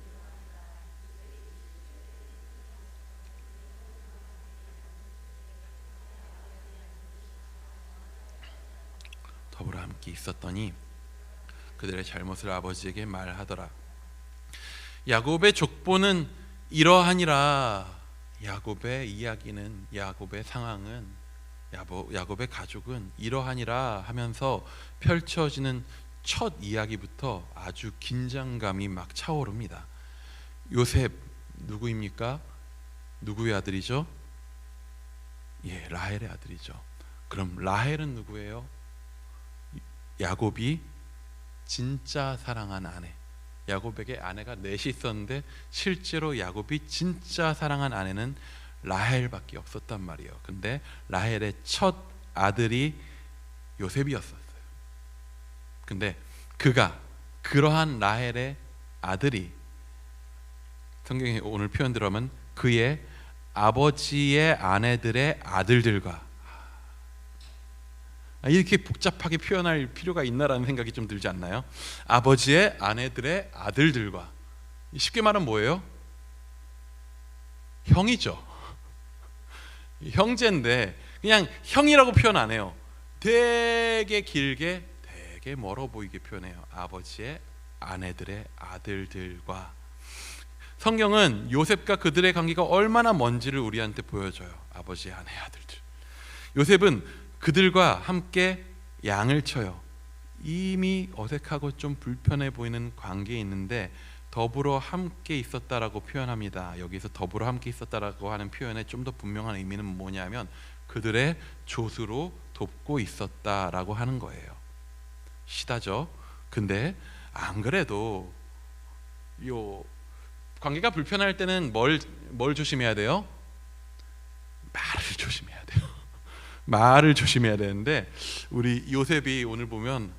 더불어 함께 있었더니 그들의 잘못을 아버지에게 말하더라. 야곱의 족보는 이러하니라. 야곱의 이야기는, 야곱의 상황은, 야곱의 가족은 이러하니라 하면서 펼쳐지는 첫 이야기부터 아주 긴장감이 막 차오릅니다. 요셉 누구입니까? 누구의 아들이죠? 예, 라헬의 아들이죠. 그럼 라헬은 누구예요? 야곱이 진짜 사랑한 아내. 야곱에게 아내가 넷이 있었는데 실제로 야곱이 진짜 사랑한 아내는 라헬밖에 없었단 말이에요. 근데 라헬의 첫 아들이 요셉이었어요. 근데 그러한 라헬의 아들이, 성경에 오늘 표현 들어보면 그의 아버지의 아내들의 아들들과, 이렇게 복잡하게 표현할 필요가 있나라는 생각이 좀 들지 않나요? 아버지의 아내들의 아들들과, 쉽게 말하면 뭐예요? 형이죠. 형제인데 그냥 형이라고 표현 안 해요. 되게 길게, 되게 멀어 보이게 표현해요. 아버지의 아내들의 아들들과. 성경은 요셉과 그들의 관계가 얼마나 먼지를 우리한테 보여줘요. 아버지의 아내 아들들. 요셉은 그들과 함께 양을 쳐요. 이미 어색하고 좀 불편해 보이는 관계에 있는데 더불어 함께 있었다라고 표현합니다. 여기서 더불어 함께 있었다라고 하는 표현의 좀 더 분명한 의미는 뭐냐면 그들의 조수로 돕고 있었다라고 하는 거예요. 시다죠. 근데 안 그래도 요 관계가 불편할 때는 뭘 조심해야 돼요? 말을 조심해야 돼요. 말을 조심해야 되는데 우리 요셉이 오늘 보면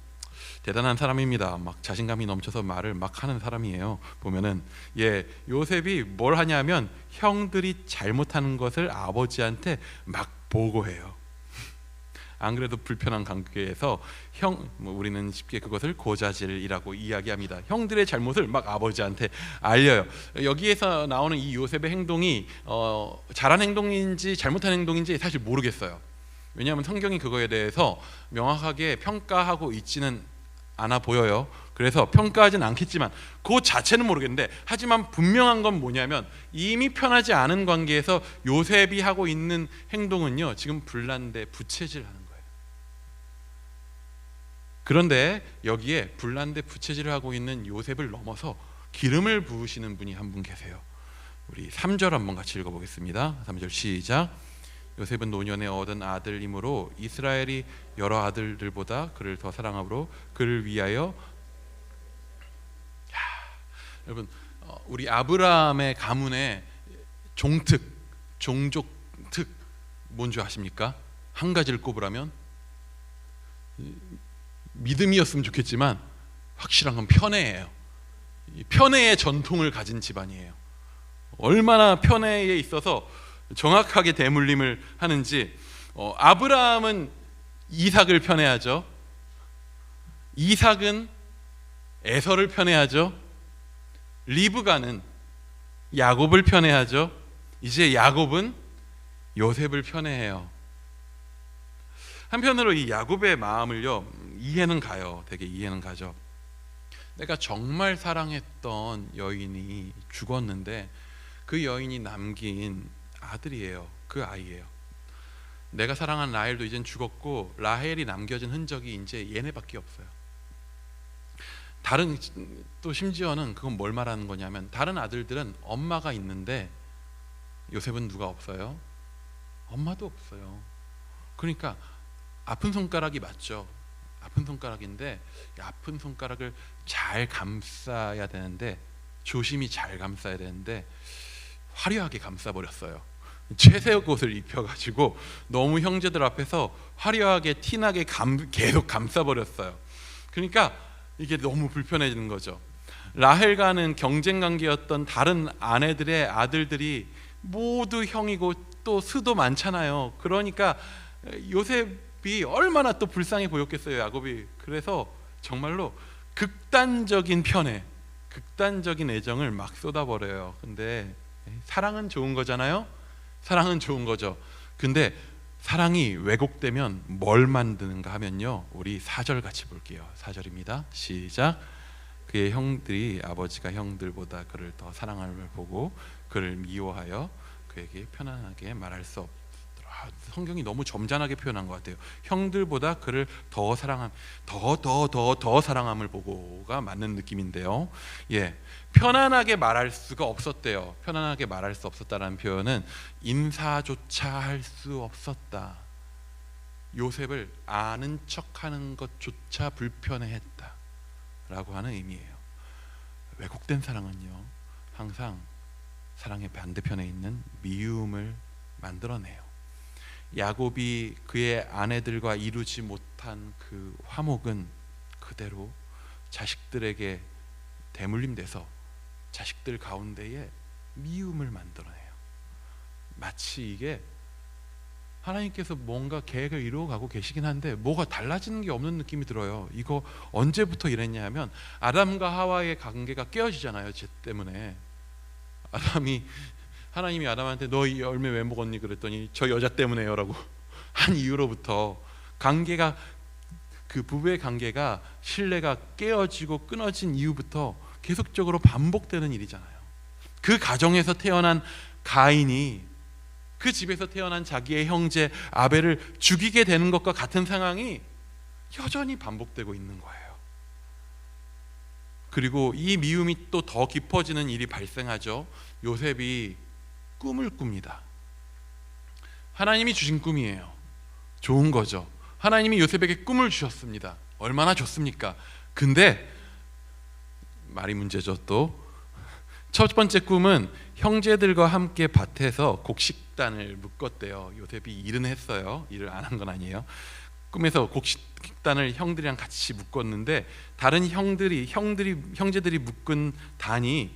대단한 사람입니다. 막 자신감이 넘쳐서 말을 막 하는 사람이에요. 보면은 요셉이 뭘 하냐면 형들이 잘못하는 것을 아버지한테 막 보고해요. 안 그래도 불편한 관계에서 우리는 쉽게 그것을 고자질이라고 이야기합니다. 형들의 잘못을 막 아버지한테 알려요. 여기에서 나오는 이 요셉의 행동이 잘한 행동인지 잘못한 행동인지 사실 모르겠어요. 왜냐하면 성경이 그거에 대해서 명확하게 평가하고 있지는 않아 보여요. 그래서 평가하진 않겠지만 그 자체는 모르겠는데, 하지만 분명한 건 뭐냐면 이미 편하지 않은 관계에서 요셉이 하고 있는 행동은요, 지금 불난데 부채질하는 거예요. 그런데 여기에 불난데 부채질을 하고 있는 요셉을 넘어서 기름을 부으시는 분이 한 분 계세요. 우리 3절 한번 같이 읽어보겠습니다. 3절 시작. 요셉은 노년에 얻은 아들이므로 이스라엘이 여러 아들들보다 그를 더 사랑하므로 그를 위하여, 여러분 우리 아브라함의 가문의 종족특 뭔지 아십니까? 한 가지를 꼽으라면 믿음이었으면 좋겠지만 확실한 건 편애예요. 편애의 전통을 가진 집안이에요. 얼마나 편애에 있어서 정확하게 대물림을 하는지, 아브라함은 이삭을 편애하죠. 이삭은 에서를 편애하죠. 리브가는 야곱을 편애하죠. 이제 야곱은 요셉을 편애해요. 한편으로 이 야곱의 마음을요, 이해는 가요. 되게 이해는 가죠. 내가 정말 사랑했던 여인이 죽었는데 그 여인이 남긴 아들이에요. 그 아이예요. 내가 사랑한 라헬도 이젠 죽었고 라헬이 남겨진 흔적이 이제 얘네밖에 없어요. 또 심지어는 그건 뭘 말하는 거냐면, 다른 아들들은 엄마가 있는데 요셉은 누가 없어요? 엄마도 없어요. 그러니까 아픈 손가락이 맞죠. 아픈 손가락인데 아픈 손가락을 잘 감싸야 되는데, 조심히 잘 감싸야 되는데 화려하게 감싸버렸어요. 최색 옷을 입혀가지고 너무 형제들 앞에서 화려하게 티나게 계속 감싸버렸어요. 그러니까 이게 너무 불편해지는 거죠. 라헬과는 경쟁 관계였던 다른 아내들의 아들들이 모두 형이고 또 수도 많잖아요. 그러니까 요셉이 얼마나 또 불쌍해 보였겠어요, 야곱이. 그래서 정말로 극단적인 편애, 극단적인 애정을 막 쏟아버려요. 근데 사랑은 좋은 거잖아요. 사랑은 좋은 거죠. 근데 사랑이 왜곡되면 뭘 만드는가 하면요, 우리 4절 같이 볼게요. 4절입니다. 시작. 그의 형들이 아버지가 형들보다 그를 더 사랑함을 보고 그를 미워하여 그에게 편안하게 말할 수 없더라. 성경이 너무 점잖하게 표현한 것 같아요. 형들보다 그를 더 사랑함, 더 사랑함을 보고가 맞는 느낌인데요. 예, 편안하게 말할 수가 없었대요. 편안하게 말할 수 없었다라는 표현은 인사조차 할 수 없었다. 요셉을 아는 척하는 것조차 불편해했다 라고 하는 의미예요. 왜곡된 사랑은요, 항상 사랑의 반대편에 있는 미움을 만들어내요. 야곱이 그의 아내들과 이루지 못한 그 화목은 그대로 자식들에게 대물림돼서 자식들 가운데에 미움을 만들어내요. 마치 이게 하나님께서 뭔가 계획을 이루어가고 계시긴 한데 뭐가 달라지는 게 없는 느낌이 들어요. 이거 언제부터 이랬냐 하면 아담과 하와의 관계가 깨어지잖아요. 죄 때문에. 하나님이 아담한테 너 이 열매 왜 먹었니? 그랬더니 저 여자 때문에요 라고 한 이후로부터 관계가, 그 부부의 관계가, 신뢰가 깨어지고 끊어진 이후부터 계속적으로 반복되는 일이잖아요. 그 가정에서 태어난 가인이 그 집에서 태어난 자기의 형제 아벨을 죽이게 되는 것과 같은 상황이 여전히 반복되고 있는 거예요. 그리고 이 미움이 또 더 깊어지는 일이 발생하죠. 요셉이 꿈을 꿉니다. 하나님이 주신 꿈이에요. 좋은 거죠. 하나님이 요셉에게 꿈을 주셨습니다. 얼마나 좋습니까? 근데 말이 문제죠. 또 첫 번째 꿈은 형제들과 함께 밭에서 곡식단을 묶었대요. 요셉이 일은 했어요. 일을 안 한 건 아니에요. 꿈에서 곡식단을 형들이랑 같이 묶었는데 다른 형제들이 묶은 단이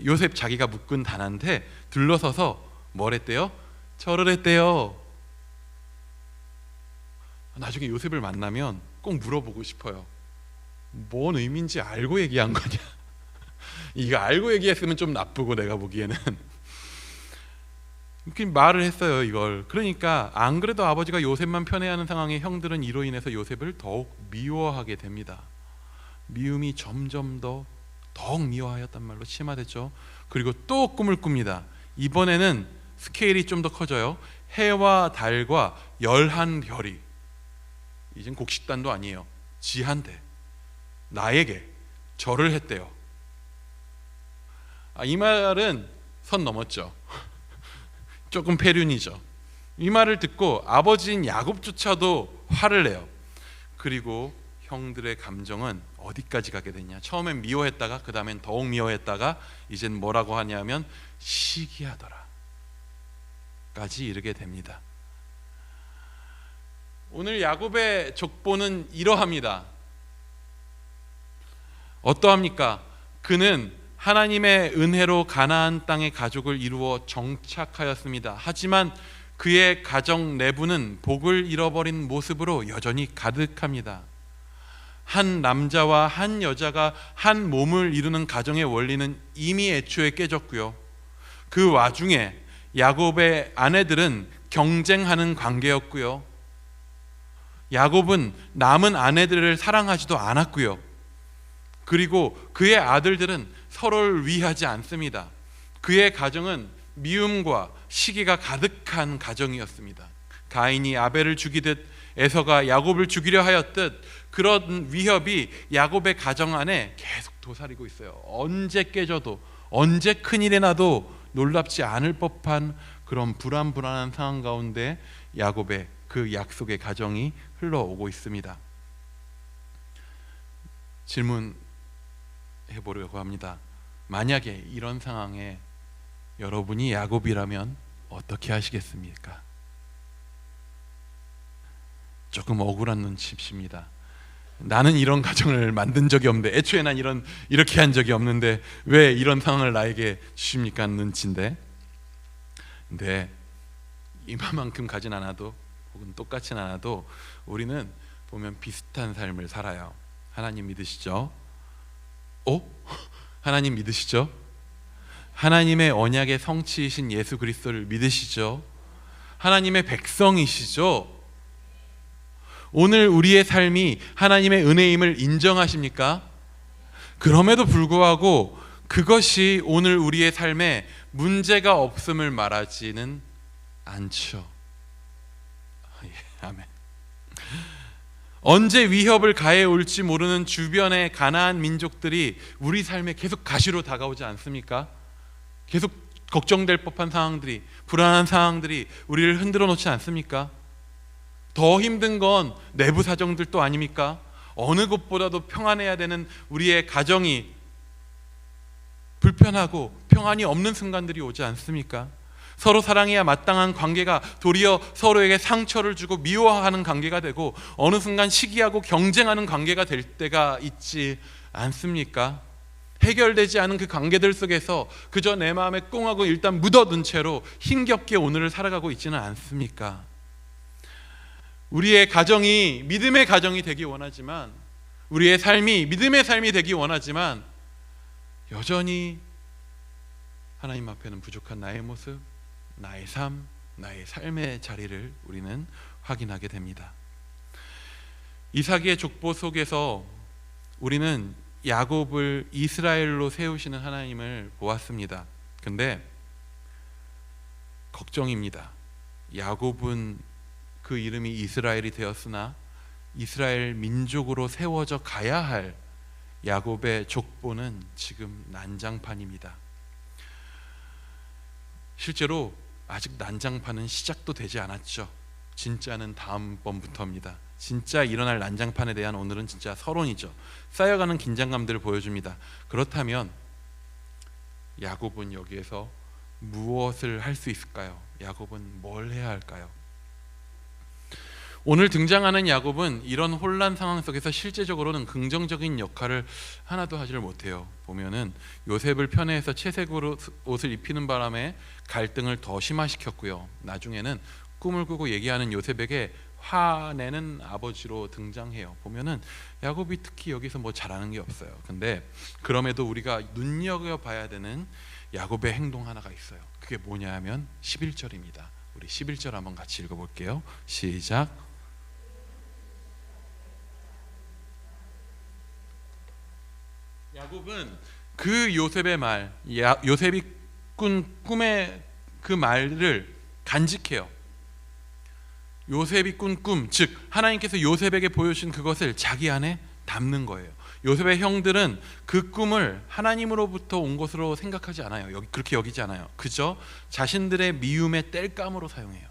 요셉 자기가 묶은 단한테 둘러서서 뭘 했대요? 절을 했대요. 나중에 요셉을 만나면 꼭 물어보고 싶어요. 뭔 의미인지 알고 얘기한 거냐? 이거 알고 얘기했으면 좀 나쁘고, 내가 보기에는 이렇게 말을 했어요, 이걸. 그러니까 안 그래도 아버지가 요셉만 편애하는 상황에 형들은 이로 인해서 요셉을 더욱 미워하게 됩니다. 미움이 점점 더욱 미워하였단 말로 심화됐죠. 그리고 또 꿈을 꿉니다. 이번에는 스케일이 좀 더 커져요. 해와 달과 11별이, 이젠 곡식단도 아니에요, 지한테 나에게 절을 했대요. 이 말은 선 넘었죠. 조금 폐륜이죠. 이 말을 듣고 아버지인 야곱조차도 화를 내요. 그리고 형들의 감정은 어디까지 가게 되냐? 처음엔 미워했다가 그 다음엔 더욱 미워했다가 이젠 뭐라고 하냐면 시기하더라 까지 이르게 됩니다. 오늘 야곱의 족보는 이러합니다. 어떠합니까? 그는 하나님의 은혜로 가나안 땅의 가족을 이루어 정착하였습니다. 하지만 그의 가정 내부는 복을 잃어버린 모습으로 여전히 가득합니다. 한 남자와 한 여자가 한 몸을 이루는 가정의 원리는 이미 애초에 깨졌고요. 그 와중에 야곱의 아내들은 경쟁하는 관계였고요. 야곱은 남은 아내들을 사랑하지도 않았고요. 그리고 그의 아들들은 서로를 위하지 않습니다. 그의 가정은 미움과 시기가 가득한 가정이었습니다. 가인이 아벨을 죽이듯 에서가 야곱을 죽이려 하였듯 그런 위협이 야곱의 가정 안에 계속 도사리고 있어요. 언제 깨져도, 언제 큰일이 나도 놀랍지 않을 법한 그런 불안한 상황 가운데 야곱의 그 약속의 가정이 흘러오고 있습니다. 질문해 보려고 합니다. 만약에 이런 상황에 여러분이 야곱이라면 어떻게 하시겠습니까? 조금 억울한 눈치입니다. 나는 이런 가정을 만든 적이 없는데, 애초에 난 이렇게 한 적이 없는데 왜 이런 상황을 나에게 주십니까? 하는 눈치인데, 근데 이만큼 가진 않아도 혹은 똑같진 않아도 우리는 보면 비슷한 삶을 살아요. 하나님 믿으시죠? 하나님 믿으시죠? 하나님의 언약의 성취이신 예수 그리스도를 믿으시죠? 하나님의 백성이시죠? 오늘 우리의 삶이 하나님의 은혜임을 인정하십니까? 그럼에도 불구하고 그것이 오늘 우리의 삶에 문제가 없음을 말하지는 않죠. 아멘. 언제 위협을 가해 올지 모르는 주변의 가나안 민족들이 우리 삶에 계속 가시로 다가오지 않습니까? 계속 걱정될 법한 상황들이, 불안한 상황들이 우리를 흔들어 놓지 않습니까? 더 힘든 건 내부 사정들도 아닙니까? 어느 것보다도 평안해야 되는 우리의 가정이 불편하고 평안이 없는 순간들이 오지 않습니까? 서로 사랑해야 마땅한 관계가 도리어 서로에게 상처를 주고 미워하는 관계가 되고 어느 순간 시기하고 경쟁하는 관계가 될 때가 있지 않습니까? 해결되지 않은 그 관계들 속에서 그저 내 마음에 꽁하고 일단 묻어둔 채로 힘겹게 오늘을 살아가고 있지는 않습니까? 우리의 가정이 믿음의 가정이 되기 원하지만, 우리의 삶이 믿음의 삶이 되기 원하지만 여전히 하나님 앞에는 부족한 나의 모습, 나의 삶, 나의 삶의 자리를 우리는 확인하게 됩니다. 이삭의 족보 속에서 우리는 야곱을 이스라엘로 세우시는 하나님을 보았습니다. 근데 걱정입니다. 야곱은 그 이름이 이스라엘이 되었으나 이스라엘 민족으로 세워져 가야 할 야곱의 족보는 지금 난장판입니다. 실제로 아직 난장판은 시작도 되지 않았죠. 진짜는 다음번부터입니다. 진짜 일어날 난장판에 대한 오늘은 진짜 서론이죠. 쌓여가는 긴장감들을 보여줍니다. 그렇다면 야곱은 여기에서 무엇을 할 수 있을까요? 야곱은 뭘 해야 할까요? 오늘 등장하는 야곱은 이런 혼란 상황 속에서 실제적으로는 긍정적인 역할을 하나도 하지를 못해요. 보면은 요셉을 편애해서 채색으로 옷을 입히는 바람에 갈등을 더 심화시켰고요. 나중에는 꿈을 꾸고 얘기하는 요셉에게 화내는 아버지로 등장해요. 보면은 야곱이 특히 여기서 뭐 잘하는 게 없어요. 근데 그럼에도 우리가 눈여겨봐야 되는 야곱의 행동 하나가 있어요. 그게 뭐냐 하면 11절입니다. 우리 11절 한번 같이 읽어볼게요. 시작. 야곱은 그 요셉의 말, 요셉이 꾼 꿈의 그 말을 간직해요. 요셉이 꾼 꿈, 즉 하나님께서 요셉에게 보여주신 그것을 자기 안에 담는 거예요. 요셉의 형들은 그 꿈을 하나님으로부터 온 것으로 생각하지 않아요. 그렇게 여기지 않아요. 그저 자신들의 미움의 땔감으로 사용해요.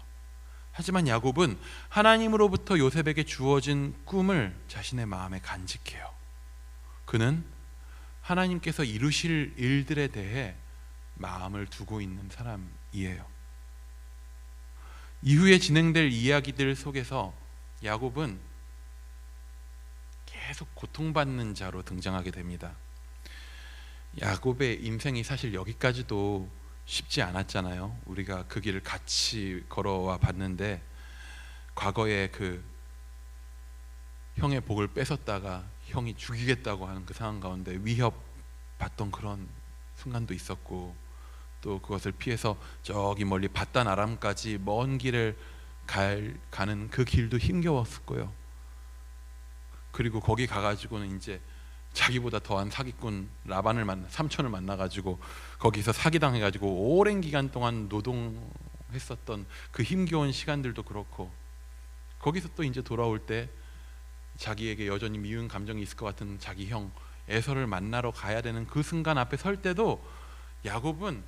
하지만 야곱은 하나님으로부터 요셉에게 주어진 꿈을 자신의 마음에 간직해요. 그는 하나님께서 이루실 일들에 대해 마음을 두고 있는 사람이에요. 이후에 진행될 이야기들 속에서 야곱은 계속 고통받는 자로 등장하게 됩니다. 야곱의 인생이 사실 여기까지도 쉽지 않았잖아요. 우리가 그 길을 같이 걸어와 봤는데 과거에 그 형의 복을 뺏었다가 형이 죽이겠다고 하는 그 상황 가운데 위협받던 그런 순간도 있었고, 또 그것을 피해서 저기 멀리 바단 아람까지 먼 길을 가는 그 길도 힘겨웠고요. 그리고 거기 가가지고는 이제 자기보다 더한 사기꾼 라반을 삼촌을 만나가지고 거기서 사기당해가지고 오랜 기간 동안 노동했었던 그 힘겨운 시간들도 그렇고, 거기서 또 이제 돌아올 때 자기에게 여전히 미운 감정이 있을 것 같은 자기 형 에서를 만나러 가야 되는 그 순간 앞에 설 때도 야곱은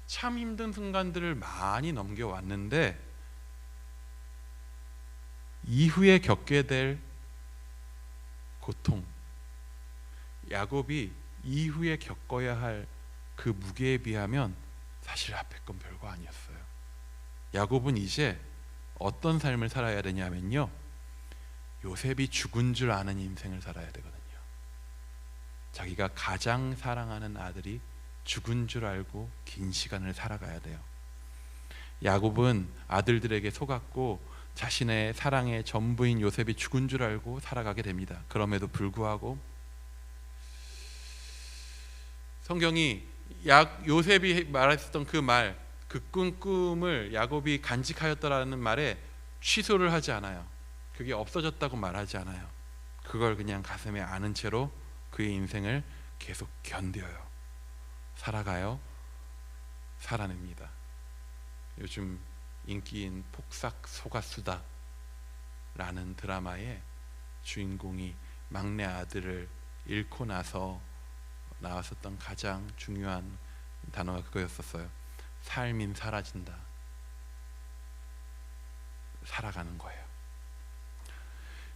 참 힘든 순간들을 많이 넘겨왔는데 이후에 겪게 될 고통, 야곱이 이후에 겪어야 할 그 무게에 비하면 사실 앞에 건 별거 아니었어요. 야곱은 이제 어떤 삶을 살아야 되냐면요, 요셉이 죽은 줄 아는 인생을 살아야 되거든요. 자기가 가장 사랑하는 아들이 죽은 줄 알고 긴 시간을 살아가야 돼요. 야곱은 아들들에게 속았고 자신의 사랑의 전부인 요셉이 죽은 줄 알고 살아가게 됩니다. 그럼에도 불구하고 성경이 요셉이 말했었던 그 말, 그 꿈을 야곱이 간직하였더라는 말에 취소를 하지 않아요. 그게 없어졌다고 말하지 않아요. 그걸 그냥 가슴에 안은 채로 그의 인생을 계속 견뎌요. 살아가요. 살아냅니다. 요즘 인기인 폭삭 속았수다 라는 드라마의 주인공이 막내 아들을 잃고 나서 나왔었던 가장 중요한 단어가 그거였었어요. 삶인 사라진다. 살아가는 거예요.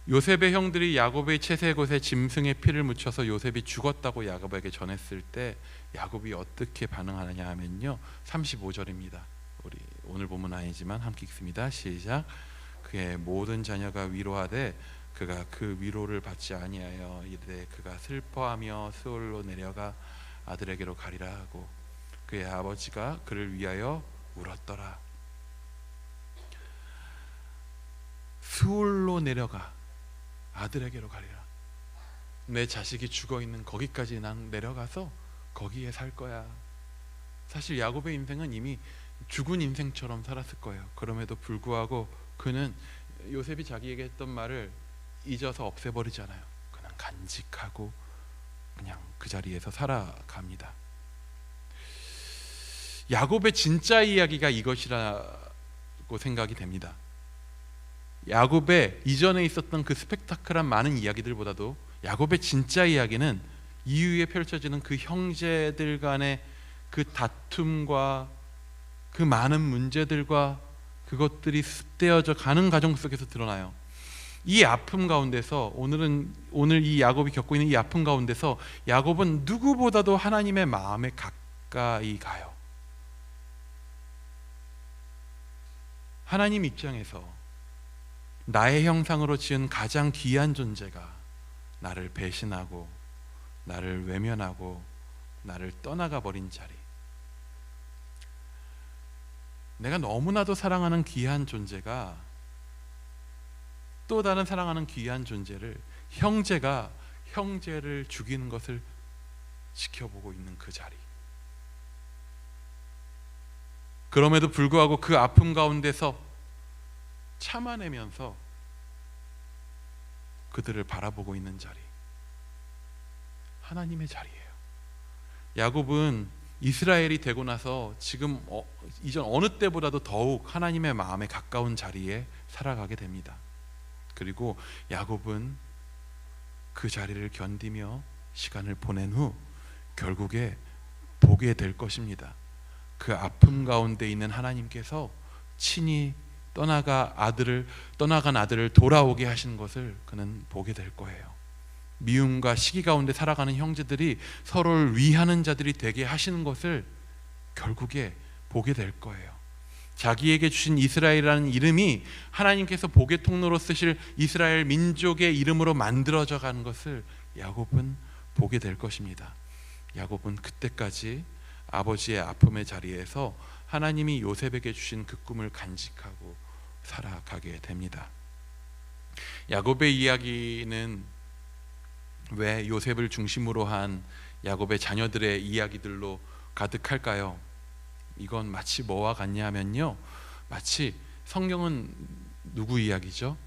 요셉의 형들이 야곱의 채색옷에 짐승의 피를 묻혀서 요셉이 죽었다고 야곱에게 전했을 때 야곱이 어떻게 반응하느냐 하면요, 35절입니다. 우리 오늘 본문 아니지만 함께 읽습니다. 시작. 그의 모든 자녀가 위로하되 그가 그 위로를 받지 아니하여 이르되 그가 슬퍼하며 스올로 내려가 아들에게로 가리라 하고 그의 아버지가 그를 위하여 울었더라. 스올로 내려가 아들에게로 가리라. 내 자식이 죽어 있는 거기까지 난 내려가서 거기에 살 거야. 사실 야곱의 인생은 이미 죽은 인생처럼 살았을 거예요. 그럼에도 불구하고 그는 요셉이 자기에게 했던 말을 잊어서 없애버리잖아요. 그는 간직하고 그냥 그 자리에서 살아갑니다. 야곱의 진짜 이야기가 이것이라고 생각이 됩니다. 야곱의 이전에 있었던 그 스펙타클한 많은 이야기들보다도 야곱의 진짜 이야기는 이후에 펼쳐지는 그 형제들 간의 그 다툼과 그 많은 문제들과 그것들이 습되어져 가는 과정 속에서 드러나요. 이 아픔 가운데서 오늘 이 야곱이 겪고 있는 이 아픔 가운데서 야곱은 누구보다도 하나님의 마음에 가까이 가요. 하나님 입장에서 나의 형상으로 지은 가장 귀한 존재가 나를 배신하고 나를 외면하고 나를 떠나가 버린 자리, 내가 너무나도 사랑하는 귀한 존재가 또 다른 사랑하는 귀한 존재를, 형제가 형제를 죽이는 것을 지켜보고 있는 그 자리, 그럼에도 불구하고 그 아픔 가운데서 참아내면서 그들을 바라보고 있는 자리, 하나님의 자리예요. 야곱은 이스라엘이 되고 나서 지금 이전 어느 때보다도 더욱 하나님의 마음에 가까운 자리에 살아가게 됩니다. 그리고 야곱은 그 자리를 견디며 시간을 보낸 후 결국에 보게 될 것입니다. 그 아픔 가운데 있는 하나님께서 친히 떠나간 아들을 돌아오게 하신 것을 그는 보게 될 거예요. 미움과 시기 가운데 살아가는 형제들이 서로를 위하는 자들이 되게 하시는 것을 결국에 보게 될 거예요. 자기에게 주신 이스라엘이라는 이름이 하나님께서 복의 통로로 쓰실 이스라엘 민족의 이름으로 만들어져 가는 것을 야곱은 보게 될 것입니다. 야곱은 그때까지 아버지의 아픔의 자리에서 하나님이 요셉에게 주신 그 꿈을 간직하고 살아가게 됩니다. 야곱의 이야기는 왜 요셉을 중심으로 한 야곱의 자녀들의 이야기들로 가득할까요? 이건 마치 뭐와 같냐 하면요, 마치 성경은 누구 이야기죠?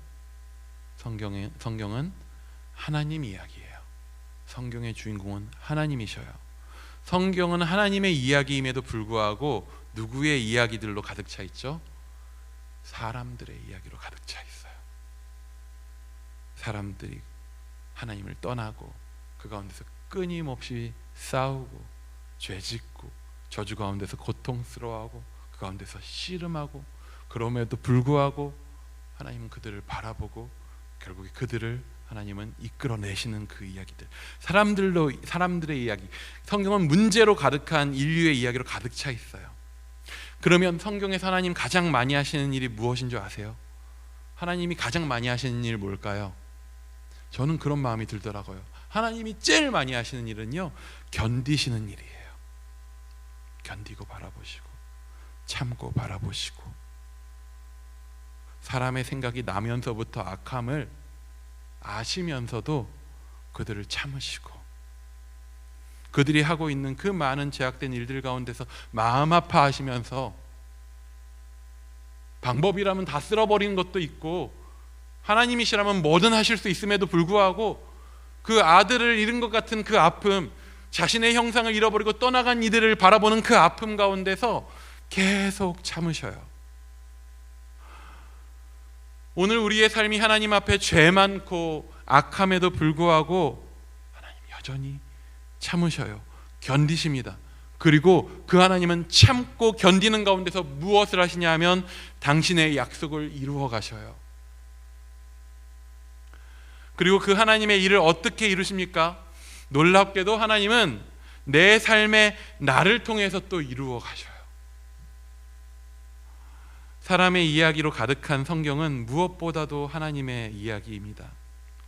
성경은 하나님 이야기예요. 성경의 주인공은 하나님이셔요. 성경은 하나님의 이야기임에도 불구하고 누구의 이야기들로 가득 차 있죠? 사람들의 이야기로 가득 차 있어요. 사람들이 하나님을 떠나고 그 가운데서 끊임없이 싸우고 죄짓고 저주 가운데서 고통스러워하고 그 가운데서 씨름하고, 그럼에도 불구하고 하나님은 그들을 바라보고 결국에 그들을 하나님은 이끌어내시는 그 이야기들, 사람들의 이야기, 성경은 문제로 가득한 인류의 이야기로 가득 차 있어요. 그러면 성경에서 하나님 가장 많이 하시는 일이 무엇인 줄 아세요? 하나님이 가장 많이 하시는 일 뭘까요? 저는 그런 마음이 들더라고요. 하나님이 제일 많이 하시는 일은요, 견디시는 일이에요. 견디고 바라보시고 참고 바라보시고, 사람의 생각이 나면서부터 악함을 아시면서도 그들을 참으시고, 그들이 하고 있는 그 많은 제약된 일들 가운데서 마음 아파하시면서, 방법이라면 다 쓸어버리는 것도 있고 하나님이시라면 뭐든 하실 수 있음에도 불구하고 그 아들을 잃은 것 같은 그 아픔, 자신의 형상을 잃어버리고 떠나간 이들을 바라보는 그 아픔 가운데서 계속 참으셔요. 오늘 우리의 삶이 하나님 앞에 죄 많고 악함에도 불구하고 하나님 여전히 참으셔요. 견디십니다. 그리고 그 하나님은 참고 견디는 가운데서 무엇을 하시냐 하면 당신의 약속을 이루어 가셔요. 그리고 그 하나님의 일을 어떻게 이루십니까? 놀랍게도 하나님은 내 삶의 나를 통해서 또 이루어 가셔요. 사람의 이야기로 가득한 성경은 무엇보다도 하나님의 이야기입니다.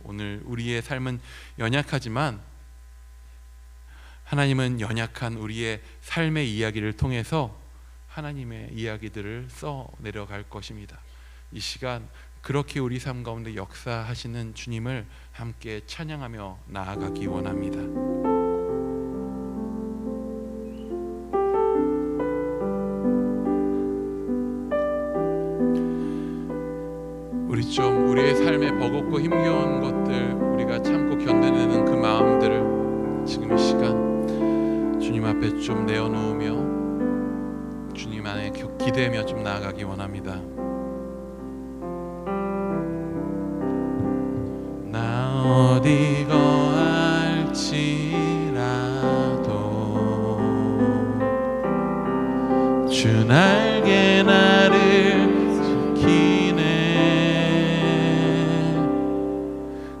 오늘 우리의 삶은 연약하지만 하나님은 연약한 우리의 삶의 이야기를 통해서 하나님의 이야기들을 써 내려갈 것입니다. 이 시간 그렇게 우리 삶 가운데 역사하시는 주님을 함께 찬양하며 나아가기 원합니다. 우리의 삶에 버겁고 힘겨운 것들, 우리가 참고 견뎌내는 그 마음들을 지금 이 시간 주님 앞에 좀 내어놓으며 주님 안에 기대며 좀 나아가기 원합니다. 나 어디 거할지라도 주 날개 나를 지키네.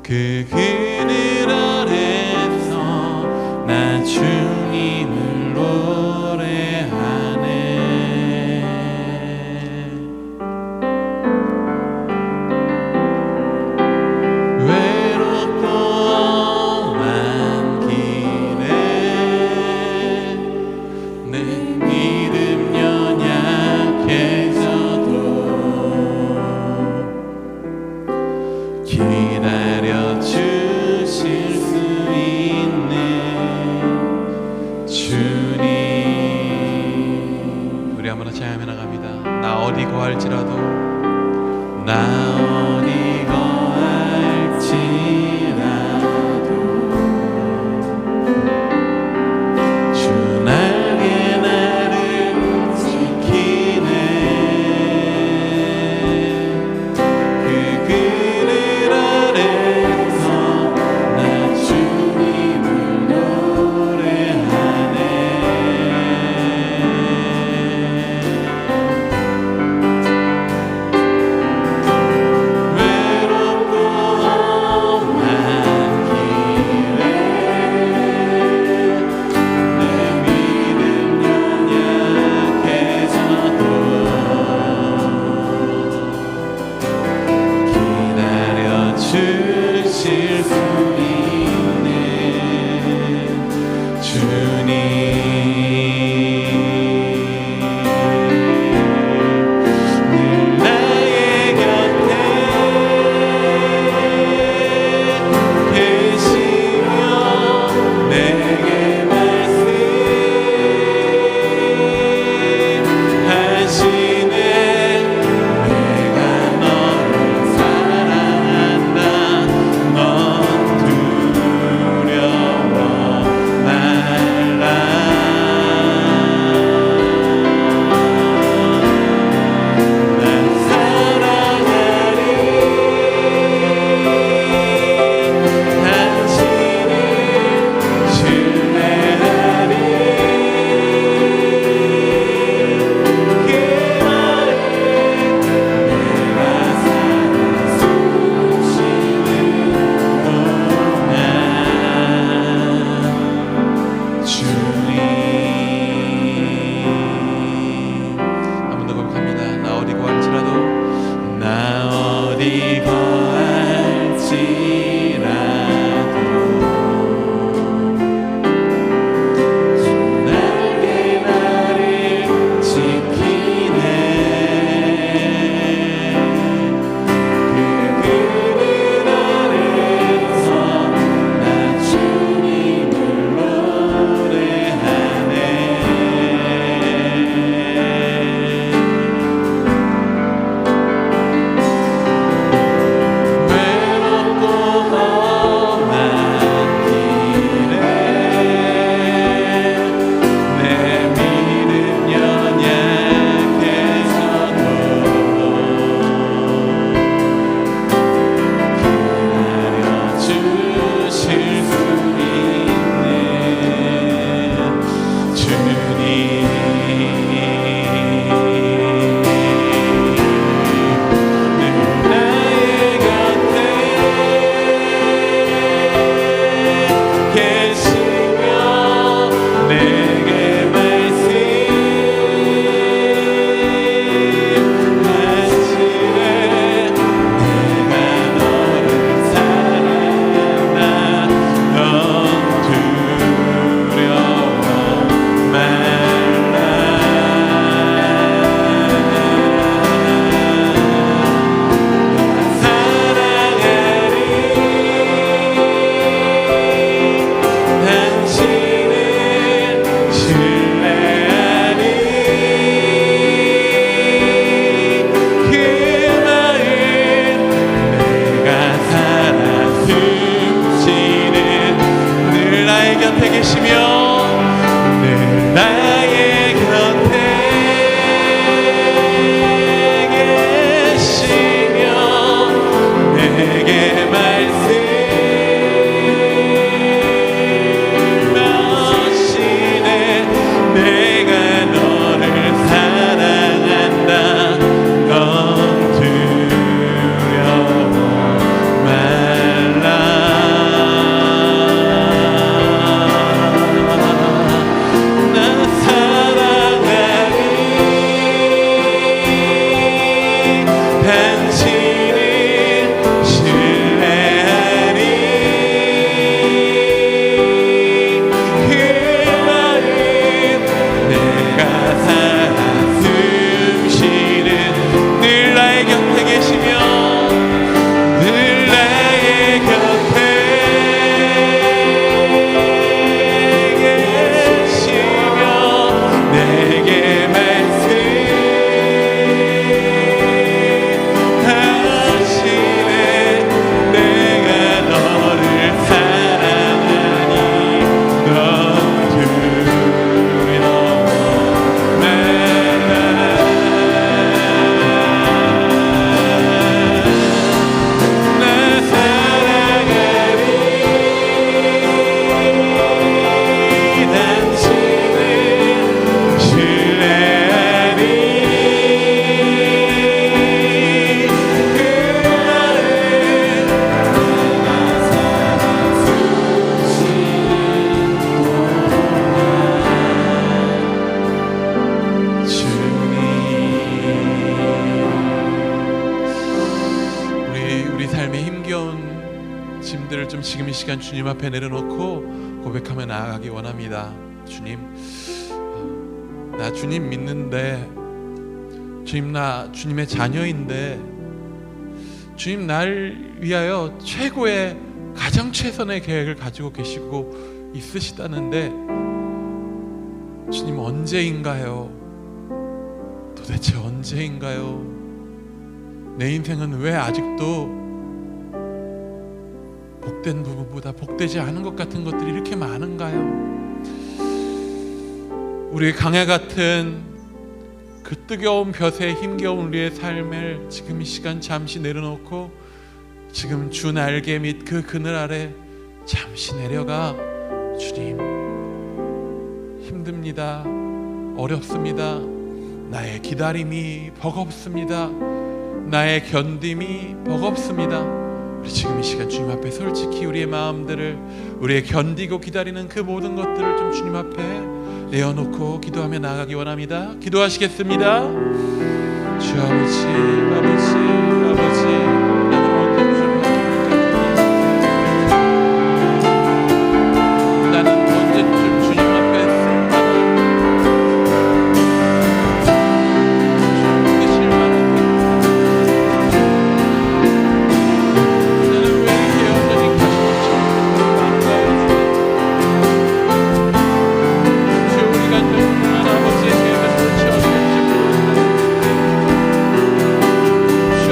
그 그늘 아래서 나 주님을 노래하네. 외롭고 험한 길에 내 믿음 연약해져도 기다려 주실 수 있네. 주님, 우리 한번 찬양해 나갑니다. 나 어디 거할지라도, 나 어디 거할지라도 주 날개 나를 지키네. 그 그늘 아래서 나 주님을 노래하네. 그 짐들을 좀 지금 이 시간 주님 앞에 내려놓고 고백하며 나아가기 원합니다. 주님, 나 주님 믿는데, 주님 나 주님의 자녀인데, 주님 날 위하여 최고의 가장 최선의 계획을 가지고 계시고 있으시다는데 주님 언제인가요? 도대체 언제인가요? 내 인생은 왜 아직도 복된 부분보다 복되지 않은 것 같은 것들이 이렇게 많은가요? 우리의 강해 같은 그 뜨거운 볕에 힘겨운 우리의 삶을 지금 이 시간 잠시 내려놓고 지금 주 날개 및 그 그늘 아래 잠시 내려가, 주님 힘듭니다. 어렵습니다. 나의 기다림이 버겁습니다. 나의 견딤이 버겁습니다. 우리 지금 이 시간 주님 앞에 솔직히 우리의 마음들을, 우리의 견디고 기다리는 그 모든 것들을 좀 주님 앞에 내어놓고 기도하며 나아가기 원합니다. 기도하시겠습니다. 주 아버지, 아버지, 아버지, 나는 언제쯤 나는 언제쯤 주님 앞에 승만을 주님께 실망하고, 나는 왜 이렇게 여전히 가슴이 많은가요? 주여, 우리가 정말 아버지의 계획을 도대체 어떻게 모르겠는데, 주여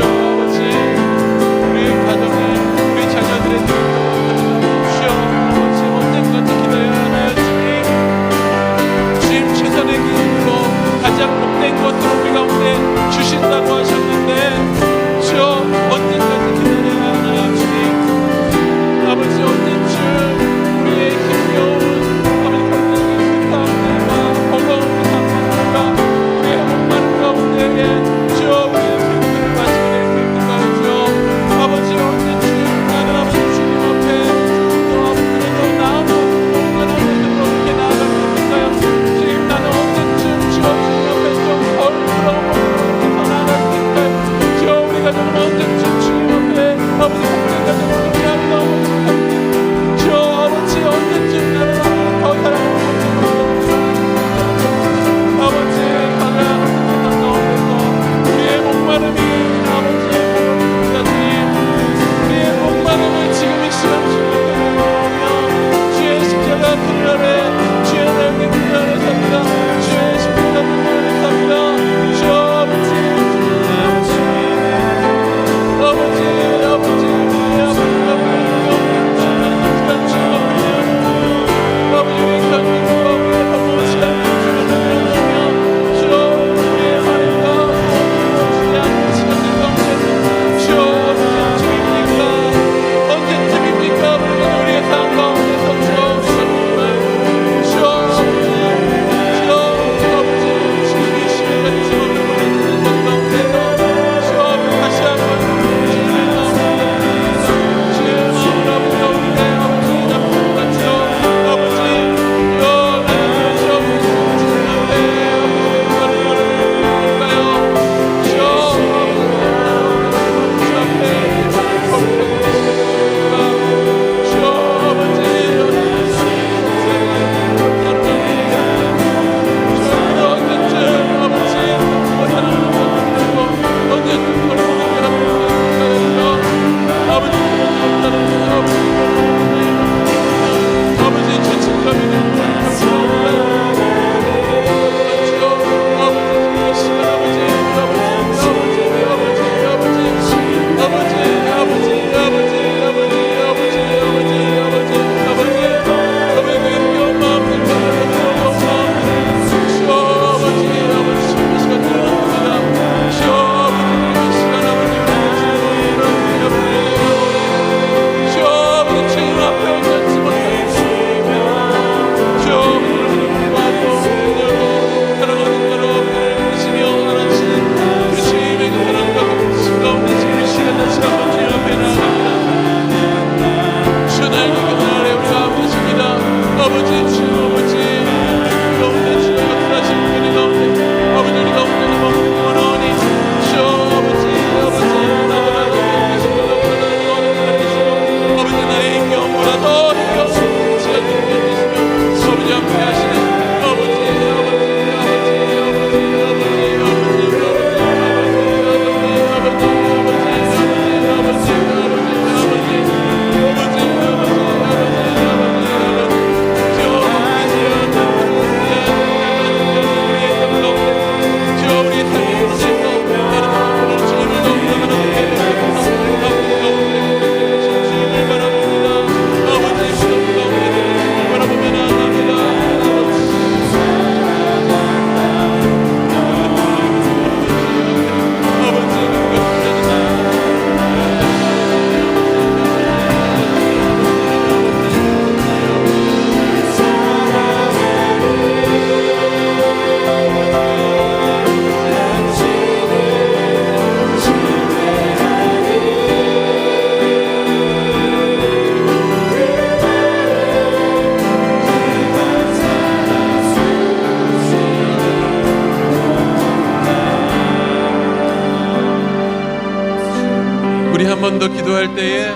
우리 한 번 더 기도할 때에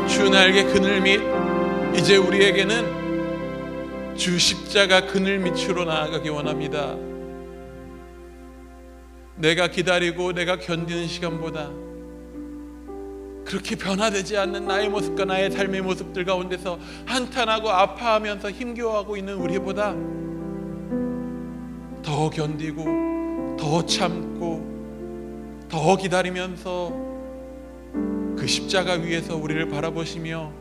주 날개 그늘 밑, 이제 우리에게는 주 십자가 그늘 밑으로 나아가기 원합니다. 내가 기다리고 내가 견디는 시간보다 그렇게 변화되지 않는 나의 모습과 나의 삶의 모습들 가운데서 한탄하고 아파하면서 힘겨워하고 있는 우리보다 더 견디고 더 참고 더 기다리면서 그 십자가 위에서 우리를 바라보시며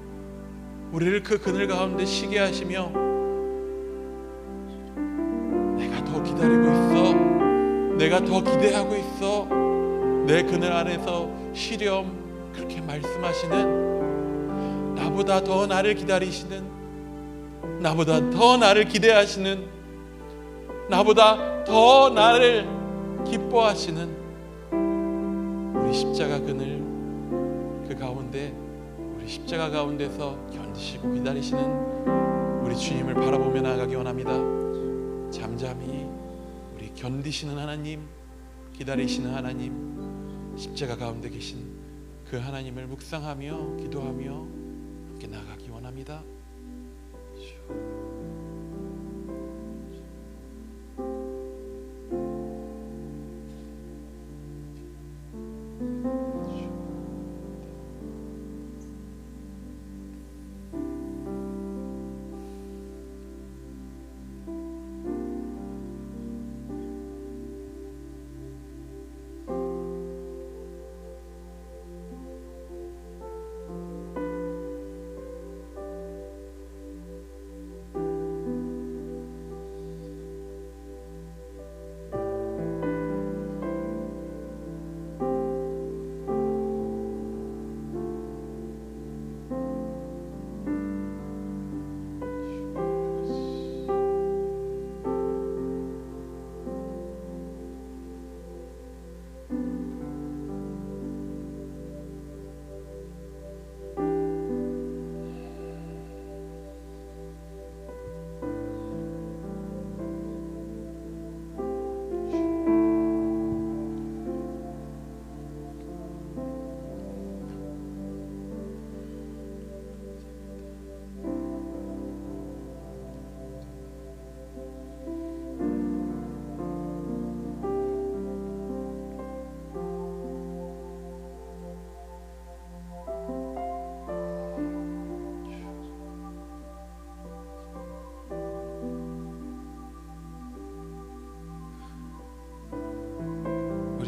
우리를 그 그늘 가운데 쉬게 하시며 내가 더 기다리고 있어, 내가 더 기대하고 있어, 내 그늘 안에서 쉬렴, 그렇게 말씀하시는, 나보다 더 나를 기다리시는, 나보다 더 나를 기대하시는, 나보다 더 나를 기뻐하시는 우리 십자가 그늘, 그 가운데, 우리 십자가 가운데서 견디시고 기다리시는 우리 주님을 바라보며 나아가기 원합니다. 잠잠히 우리 견디시는 하나님, 기다리시는 하나님, 십자가 가운데 계신 그 하나님을 묵상하며 기도하며 함께 나아가기 원합니다.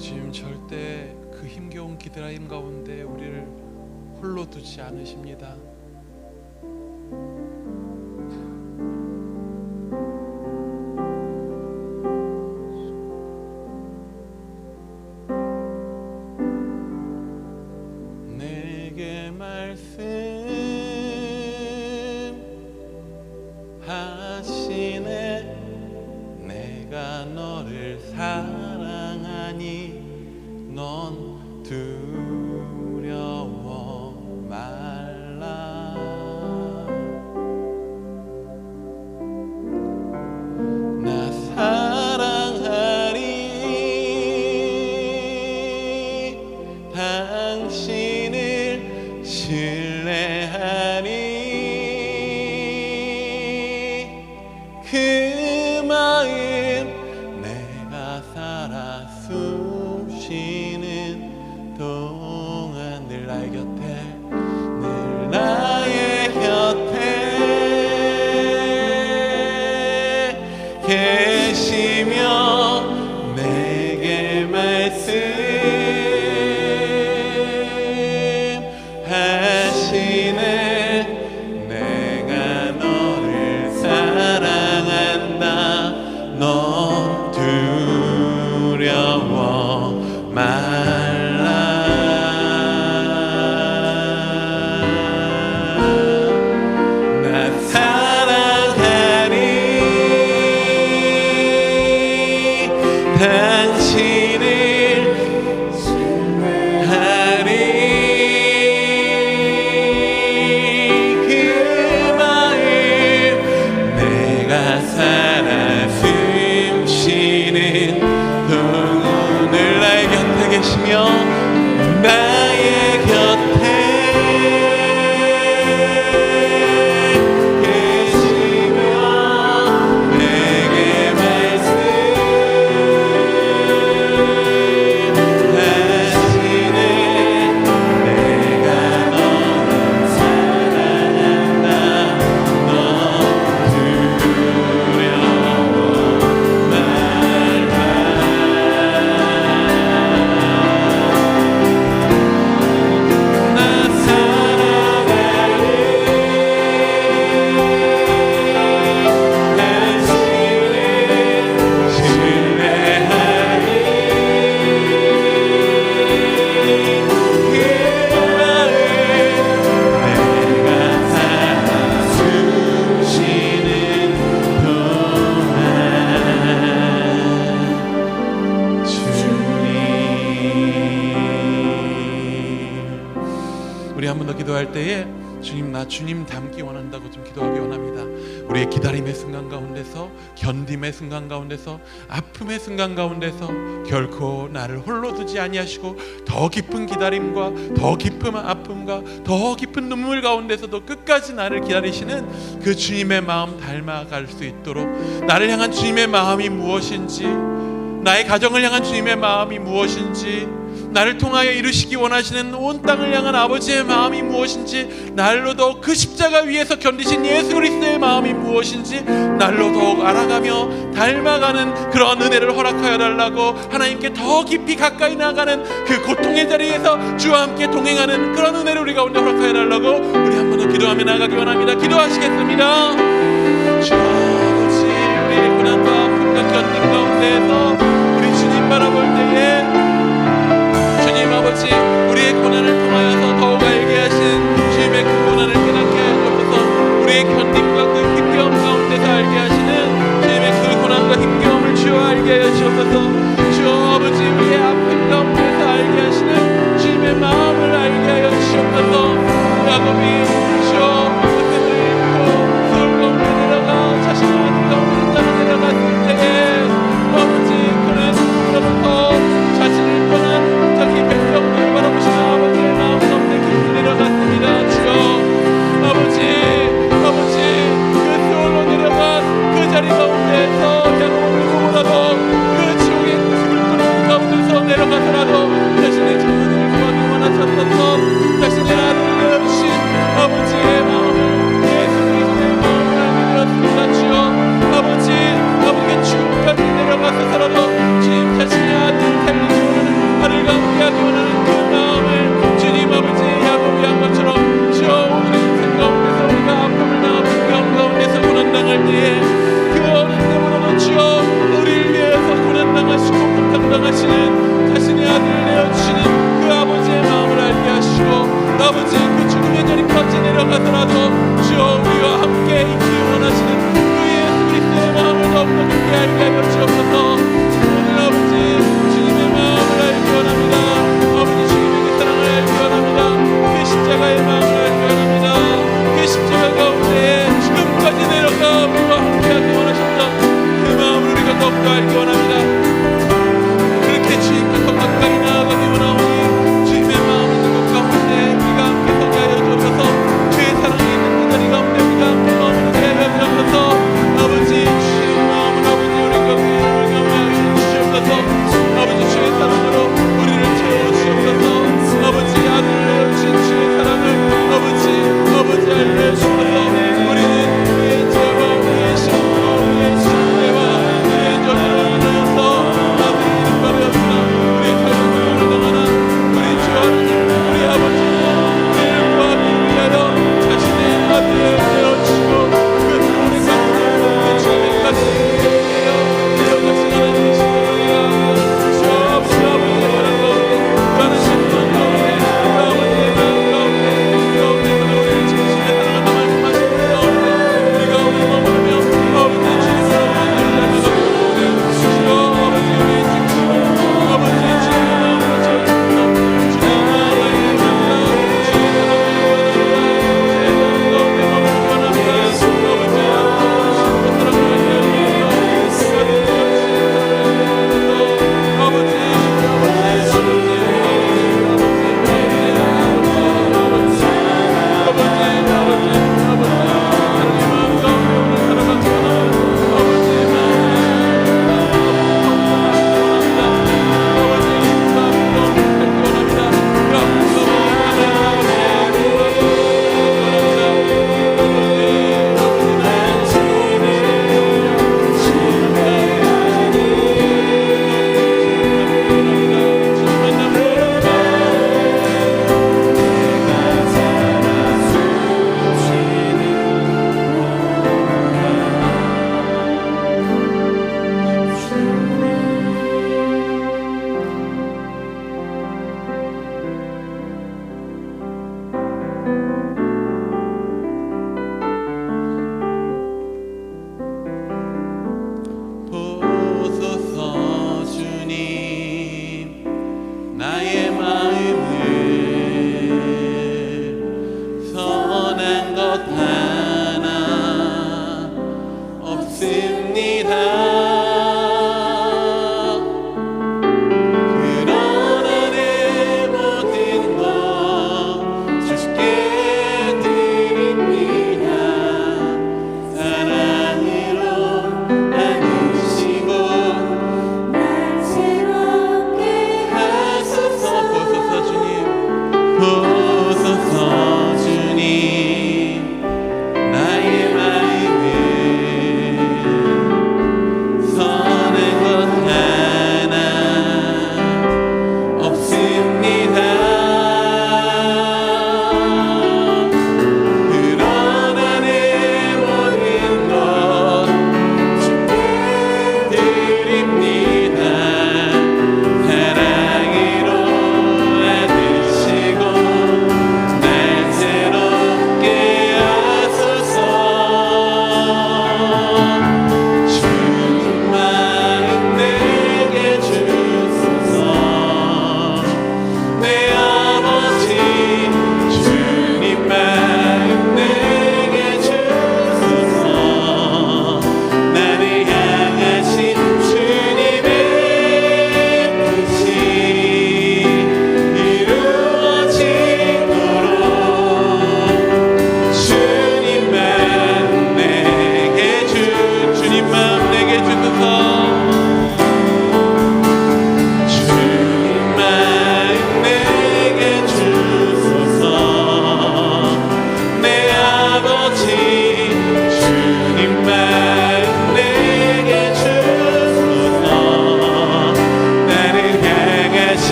주님 절대 그 힘겨운 기다림 가운데 우리를 홀로 두지 않으십니다. 내게 말씀하시네, 내가 너를 사랑하니 넌 두려워 말라. 나 사랑하리, 당신을 신뢰하니 그 마음 내가 살아 숨쉬는 동안 늘 나의 곁에, 늘 나의 곁에 계시며 내게 말씀하시네, 내가 너를 사랑한다, 넌 두려워 말라. 우리 한 번 더 기도할 때에 주님, 나 주님 닮기 원한다고 좀 기도하기 원합니다. 우리의 기다림의 순간 가운데서, 견딤의 순간 가운데서, 아픔의 순간 가운데서 결코 나를 홀로 두지 아니하시고 더 깊은 기다림과 더 깊은 아픔과 더 깊은 눈물 가운데서도 끝까지 나를 기다리시는 그 주님의 마음 닮아갈 수 있도록, 나를 향한 주님의 마음이 무엇인지, 나의 가정을 향한 주님의 마음이 무엇인지, 나를 통하여 이루시기 원하시는 온 땅을 향한 아버지의 마음이 무엇인지, 날로 더욱 그 십자가 위에서 견디신 예수 그리스도의 마음이 무엇인지 날로 더욱 알아가며 닮아가는 그런 은혜를 허락하여 달라고, 하나님께 더 깊이 가까이 나가는 그 고통의 자리에서 주와 함께 동행하는 그런 은혜를 우리 가운데 허락하여 달라고 우리 한 번 더 기도하며 나가기 원합니다. 기도하시겠습니다. 주 아버지, 우리의 고난과 아픔과 견딤 가운데에서 우리 주님 바라볼 때에 주님 아버지, 우리의 고난을 통하여서 더욱 알게 하신 주님의 그 고난을 깨닫게 하시옵소서. 우리의 견딤과 그 힘겨움 가운데서 알게 하시는 주님의 그 고난과 힘겨움을 주여 알게 하시옵소서. 주여 아버지, 우리의 아픔 가운데서 알게 하시는 주님의 마음을 알게 하여 주시옵소서. 야곱이 주여 그때도 잃고 서울 가운데 내려가 자신의 아들 가운데 따라 내려갔을 때에 아버지, 그는 그로부터 자신을 떠난 자기 백성들을 바라보시는 아버지의 마음 가운데 깊이 내려갔습니다. 주여 아버지, 그 세월로 내려간 그 자리 가운데에서 야곱을 보고라도 그 지옥의 기불 끄는 가운데서 내려가서라도 자신의 자손을 구하기 원하사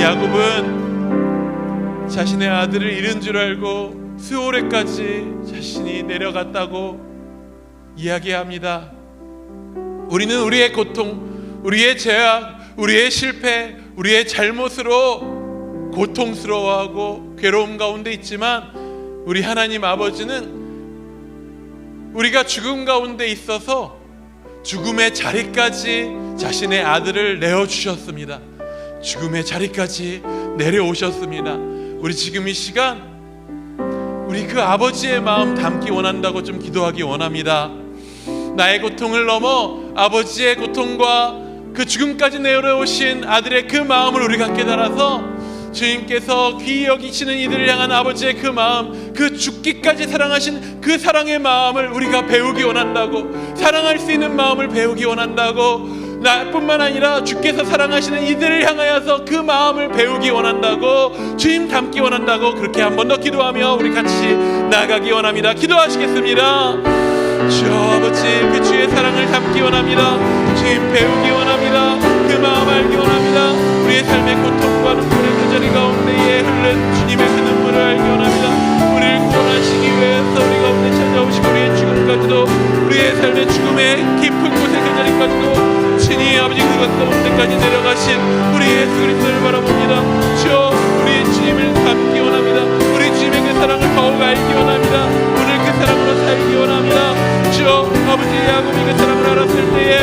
야곱은 자신의 아들을 잃은 줄 알고 스오레까지 자신이 내려갔다고 이야기합니다. 우리는 우리의 고통, 우리의 죄악, 우리의 실패, 우리의 잘못으로 고통스러워하고 괴로움 가운데 있지만 우리 하나님 아버지는 우리가 죽음 가운데 있어서 죽음의 자리까지 자신의 아들을 내어주셨습니다. 죽음의 자리까지 내려오셨습니다. 우리 지금 이 시간 우리 그 아버지의 마음 담기 원한다고 좀 기도하기 원합니다. 나의 고통을 넘어 아버지의 고통과 그 죽음까지 내려오신 아들의 그 마음을 우리가 깨달아서 주님께서 귀히 여기시는 이들을 향한 아버지의 그 마음, 그 죽기까지 사랑하신 그 사랑의 마음을 우리가 배우기 원한다고, 사랑할 수 있는 마음을 배우기 원한다고, 나뿐만 아니라 주께서 사랑하시는 이들을 향하여서 그 마음을 배우기 원한다고, 주님 닮기 원한다고, 그렇게 한 번 더 기도하며 우리 같이 나아가기 원합니다. 기도하시겠습니다. 주 아버지, 그 주의 사랑을 담기 원합니다. 주님 배우기 원합니다. 그 마음 알기 원합니다. 우리의 삶의 고통과 눈물의 그 자리 가운데에 흐른 주님의 그 눈물을 알기 원합니다. 우리를 구원하시기 위해서 우리 가운데 찾아오시고 우리의 죽음까지도, 우리의 삶의 죽음의 깊은 곳의 그 자리까지도 친히 아버지 그것 가운데까지 내려가신 우리 예수 그리스도를 바라봅니다. 주여, 우리 주님을 닮기 원합니다. 우리 주님의 그 사랑을 더욱 알기 원합니다. 오늘 그 사랑으로 살기 원합니다. 주여, 아버지 야곱이 그 사랑을 알았을 때에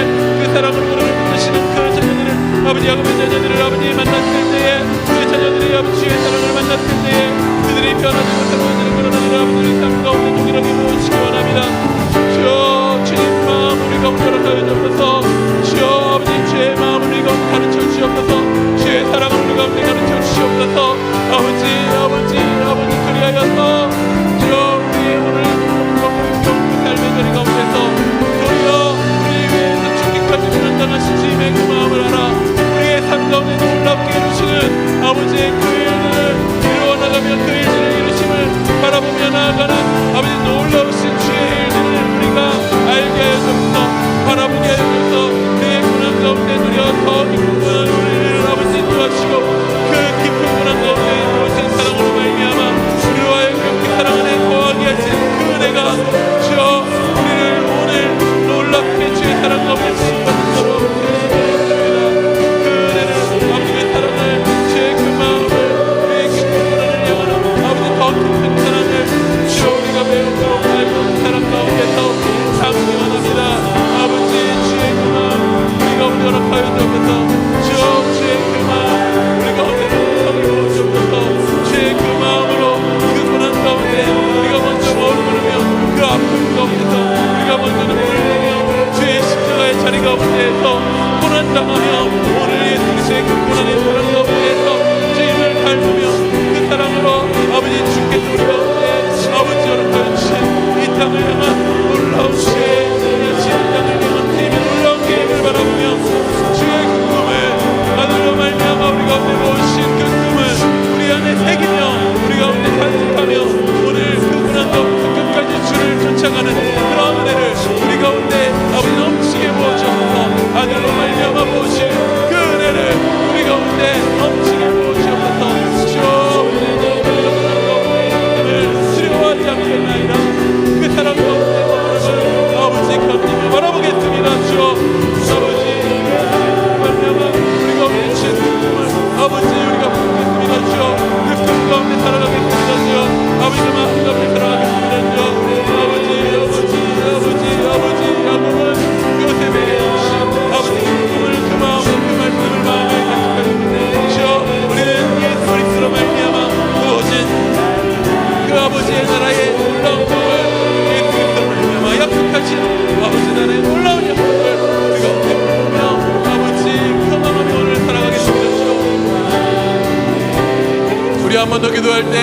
그 사랑으로 우리를 붙드시는 그 자녀들을, 아버지 야곱의 자녀들을 아버지 만났을 때에, 그 자녀들이 아버지의 사랑을 만났을 때에 그들이 변하지 못하고 그들을 끌어내는 아버지의 삶 가운데 동일하게 모으시기 원합니다. 주여, 주님 마음 우리 가운데 허락하여 주옵소서. 주여, 아버지 주의 마음을 우리 가운데 가르쳐 주옵소서. 주의 사랑을 우리 가운데 가르쳐 주옵소서. 아버지 그리하여서 주여, 우리의 오늘 삶의 자리 가운데서 도리어 우리 위해서 죽기까지 변당하신 주님의 그 마음을 알아 우리의 삶 가운데 놀랍게 이루시는 아버지의 그 일들을 이루어 나가며 그 일들의 이루심을 바라보며 나아가는 아버지 놀라우신 주의 일들을 우리가 알게 하여 주옵소서. 바라보게 하여 주옵소서. 그의 고난 가운데 누려 더 깊은 고난을 우리를 아버지 도와주시고 그 깊은 고난 가운데 이루어진 사랑으로 말미암아 우리로 하여금 그 사랑 안에 거하게 하신 그 은혜가 주여 우리를 오늘 놀랍게 주의 사랑 가운데 지금부터 그 은혜를 아버지의 사랑을 주의 그 마음을 우리의 깊은 고난을 향하는 아버지 더 깊은 사랑을 주여 우리가 배우고 알고 그 사랑 가운데서 담기 원합니다. 아버지 주의 그 마음 우리가 오늘 허락하여 주옵소서. 주여 주의 그 마음 우리가 오늘 성이 주옵소서. 주의 그 마음으로 그 고난 가운데 우리가 먼저 머무르며 그 아픔 가운데서 우리가 먼저 눈물을 흘리며 주의 십자가의 자리 가운데에서 고난당하며 오늘 예수 그리스도의 그 고난의 사랑 가운데에서 주님을 닮으며 그 사랑으로 아버지 주께서 우리 가운데 아버지 허락하여 주신 이 땅을 향한 놀라운 주의 땅을 향한 주님의 놀라운 계획을 바라보며 주의 그 꿈을 아들로 말미암아 우리 가운데 모으신 그 꿈을 우리 안에 새기며 우리 가운데 간직하며 오늘 그 고난 가운데 끝까지 주를 쫓아가는 그런 은혜를 우리 가운데 아버지 넘치게 부어주옵소서. 아들로 말미암아 부으신 그 은혜를 우리 가운데 넘치게 부어주옵소서. 주여 우리의 고난 가운데 있음을 두려워하지 않겠나이다. 그 사랑 가운데 아버지 감님을 바라보겠습니다. 주여 아버지 말미암아 우리 가운데 주신 꿈을 아버지 우리가 보겠습니다. 주여 그 꿈 가운데 살아가겠습니다. 주여 아버지 그 마음 가운데 살아가겠습니다. 주여 아버지 야곱은 요셉에게 주신 아버지 그 꿈을 그 마음을 그 말씀을 마음에 간직하였는데 주여 우리는 예수 그리스도로 말미암아 부어진 그 아버지의 나라의 놀라운 꿈을 예수 그리스도로 말미암아 약속하신 아버지 나라의 놀라운 약속을 우리가 보며 아버지 평안하며 오늘 살아가겠습니다. 우리 한 번 더 기도할 때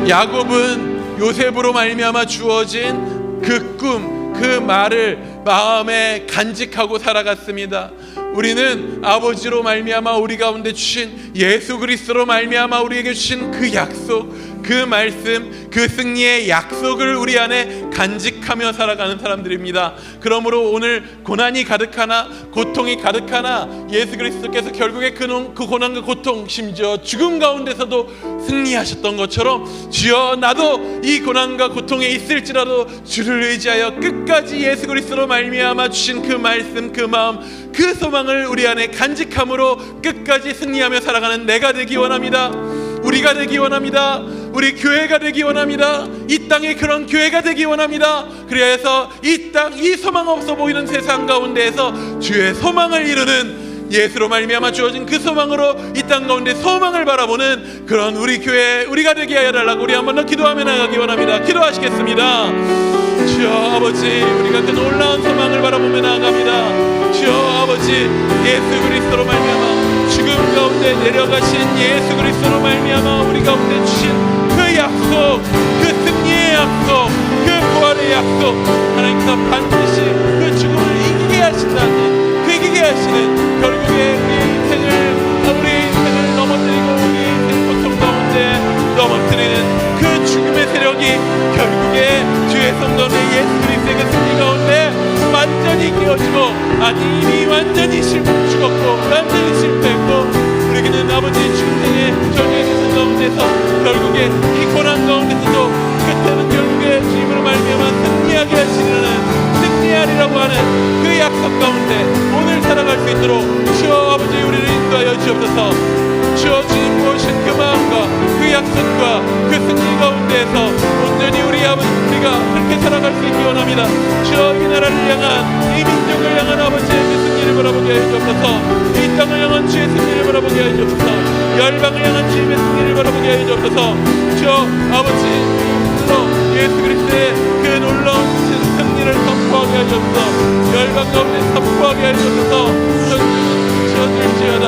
야곱은 요셉으로 말미암아 주어진 그 꿈, 그 말을 마음에 간직하고 살아갔습니다. 우리는 아버지로 말미암아 우리 가운데 주신 예수 그리스도로 말미암아 우리에게 주신 그 약속, 그 말씀, 그 승리의 약속을 우리 안에 간직하며 살아가는 사람들입니다. 그러므로 오늘 고난이 가득하나 고통이 가득하나 예수 그리스도께서 결국에 그 고난과 고통, 심지어 죽음 가운데서도 승리하셨던 것처럼 주여 나도 이 고난과 고통에 있을지라도 주를 의지하여 끝까지 예수 그리스도로 말미암아 주신 그 말씀, 그 마음, 그 소망을 우리 안에 간직함으로 끝까지 승리하며 살아가는 내가 되기 원합니다. 우리가 되기 원합니다. 우리 교회가 되기 원합니다. 이 땅에 그런 교회가 되기 원합니다. 그래서 이 땅, 이 소망 없어 보이는 세상 가운데에서 주의 소망을 이루는 예수로 말미암아 주어진 그 소망으로 이 땅 가운데 소망을 바라보는 그런 우리 교회, 우리가 되게 하여 달라고 우리 한 번 더 기도하며 나가기 원합니다. 기도하시겠습니다. 주여 아버지, 우리가 그 놀라운 소망을 바라보며 나아갑니다. 주여 아버지, 예수 그리스도로 말미암아 죽음 가운데 내려가신 예수 그리스도로 말미암아 우리 가운데 주신 그 약속, 그 승리의 약속, 그 부활의 약속, 하나님께서 반드시 그 죽음을 이기게 하신다는, 그 이기게 하시는, 결국에 우리 인생을 넘어뜨리고 우리 인생 고통 가운데 넘어뜨리는 그 죽음의 세력이 결국에 주의 성도의 예수 그리스도의 그 승리 가운데 완전히 깨어지고, 아니 이미 완전히 죽었고 완전히 실패했고, 우리에게는 아버지의 중생의 절개의 세상 가운데서 결국에 이 고난 가운데서도 끝에는 결국에 주님으로 말미암아 승리하게 하시려는, 승리하리라고 하는 그 약속 가운데 오늘 살아갈 수 있도록 주여 아버지 우리를 인도하여 주옵소서. 주여 주님 모신 그 마음과 그 약속과 그 승리 가운데에서 온전히 우리 아버지 우리가 그렇게 살아갈 수 있기 원합니다. 주여 이 나라를 향한, 이 민족을 향한 아버지의 그 승리를 바라보게 하여 주옵소서. 이 땅을 향한 주의 승리를 바라보게 하여 주옵소서. 열방을 향한 주님의 승리를 바라보게 하여 주옵소서. 주여 아버지 예수 그리스도의 그 놀라운 승리를 선포하게 하여 주옵소서. 열방 가운데 선포하게 하여 주옵소서. 주여들지어다.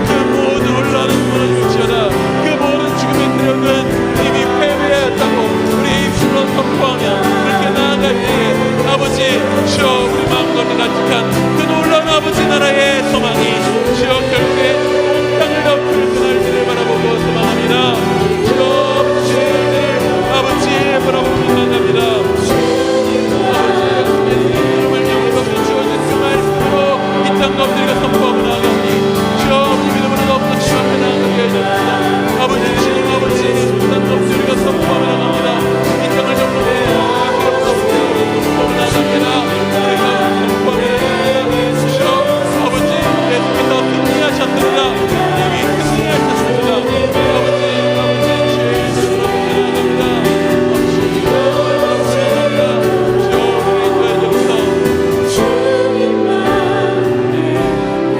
그 모든 혼란은 무너질지어다. 그 모든 죽음의 세력은 이미 패배하였다고 우리 입술로 선포하며 그렇게 나아갈 때에 아버지 주여 우리 마음 가운데 간직한 그 놀라운 아버지 나라의 소망이 주여 결국에 온 땅을 덮을 그날들을 바라보고 소망합니다. 주여 아버지 바라보고 나갑니다. 아버지 예수님의 말씀을 주어진 그 말씀으로 이 땅 가운데 우리가 선포하고 나아가오니 주여 아버지 믿음으로 너무나 주여 앞에 나아가게 해주옵소서. 아버지 주님 아버지 이 땅 가운데 우리가 선포하고 나갑니다. 이 땅을 정복해 선포하고 나갑니다. 우리가 선포하며 나갑니다. 주여 아버지 예수께서 승리하셨습니다. 이미 승리하셨습니다. 아버지 주의 이름으로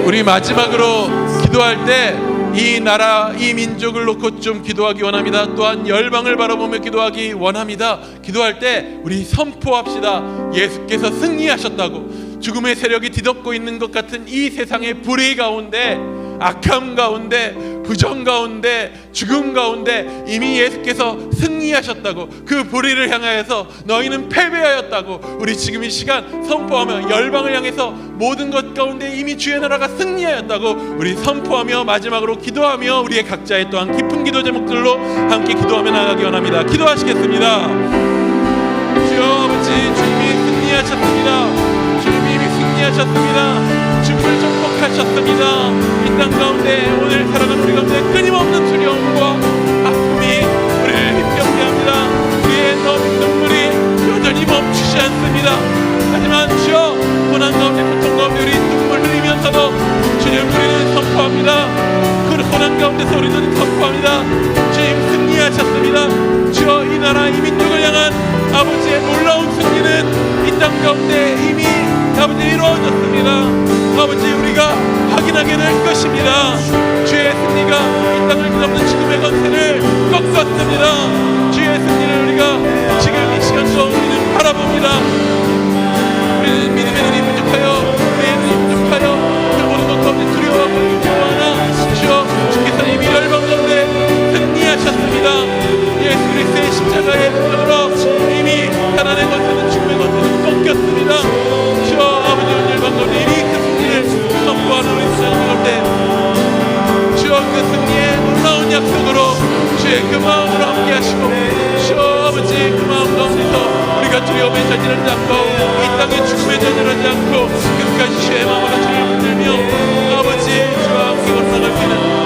우리 마지막으로 기도할 때 이 나라, 이 민족을 놓고 좀 기도하기 원합니다. 또한 열방을 바라보며 기도하기 원합니다. 기도할 때 우리 선포합시다. 예수께서 승리하셨다고. 죽음의 세력이 뒤덮고 있는 것 같은 이 세상의 불의 가운데, 악함 가운데, 부정 가운데, 죽음 가운데 이미 예수께서 승리하셨다고. 그 불의를 향하여서 너희는 패배하였다고 우리 지금 이 시간 선포하며 열방을 향해서 모든 것 가운데 이미 주의 나라가 승리하였다고 우리 선포하며 마지막으로 기도하며 우리의 각자의 또한 깊은 기도 제목들로 함께 기도하며 나가기 원합니다. 기도하시겠습니다. 주여 아버지, 주님이 승리하셨습니다. 주님이 이미 승리하셨습니다. 죽음을 정복하셨습니다. 이 땅 가운데 오늘 살아가는 우리 가운데 끊임없는 두려움과 아픔이 우리를 힘겹게 합니다. 우리의 눈물이 여전히 멈추지 않습니다. 하지만 주여 고난 가운데 고통 가운데 우리 눈물 흘리면서도 주님 우리는 선포합니다. 그 고난 가운데서 우리는 선포합니다. 주님 승리하셨습니다. 주여 이 나라 이 민족을 향한 아버지의 놀라운 승리는 이 땅 가운데 이미 아버지 이루어졌습니다. 아버지 우리가 확인하게 될 것입니다. 주의 승리가 이 땅을 뒤덮는 죽음의 권세를 꺾었습니다. 주의 승리를 우리가 지금 이 시간 동안 우리는 바라봅니다. 우리는 믿음의 눈이 부족하여 우리의 눈이 부족하여 그 모든 것 가운데 두려워하고 두려워하나 주여 주께서 이미 열방 가운데 승리하셨습니다. 예수 그리스도의 십자가의 능력으로 이미 가난의 권세는 죽음의 권세는 꺾였습니다. 주여 아버지 오늘 열방 가운데 이미 그 승리를 선포하는 우리 신앙 가운데 주여 그 승리의 놀라운 약속으로 주의 그 마음으로 함께 하시고 주 아버지 그 마음 가운데서 우리가 두려움에 자질하지 않고 이 땅의 죽음에 자질하지 않고 끝까지 주의 마음으로 주를 붙들며 아버지 주와 함께 걸어나갈 수 있는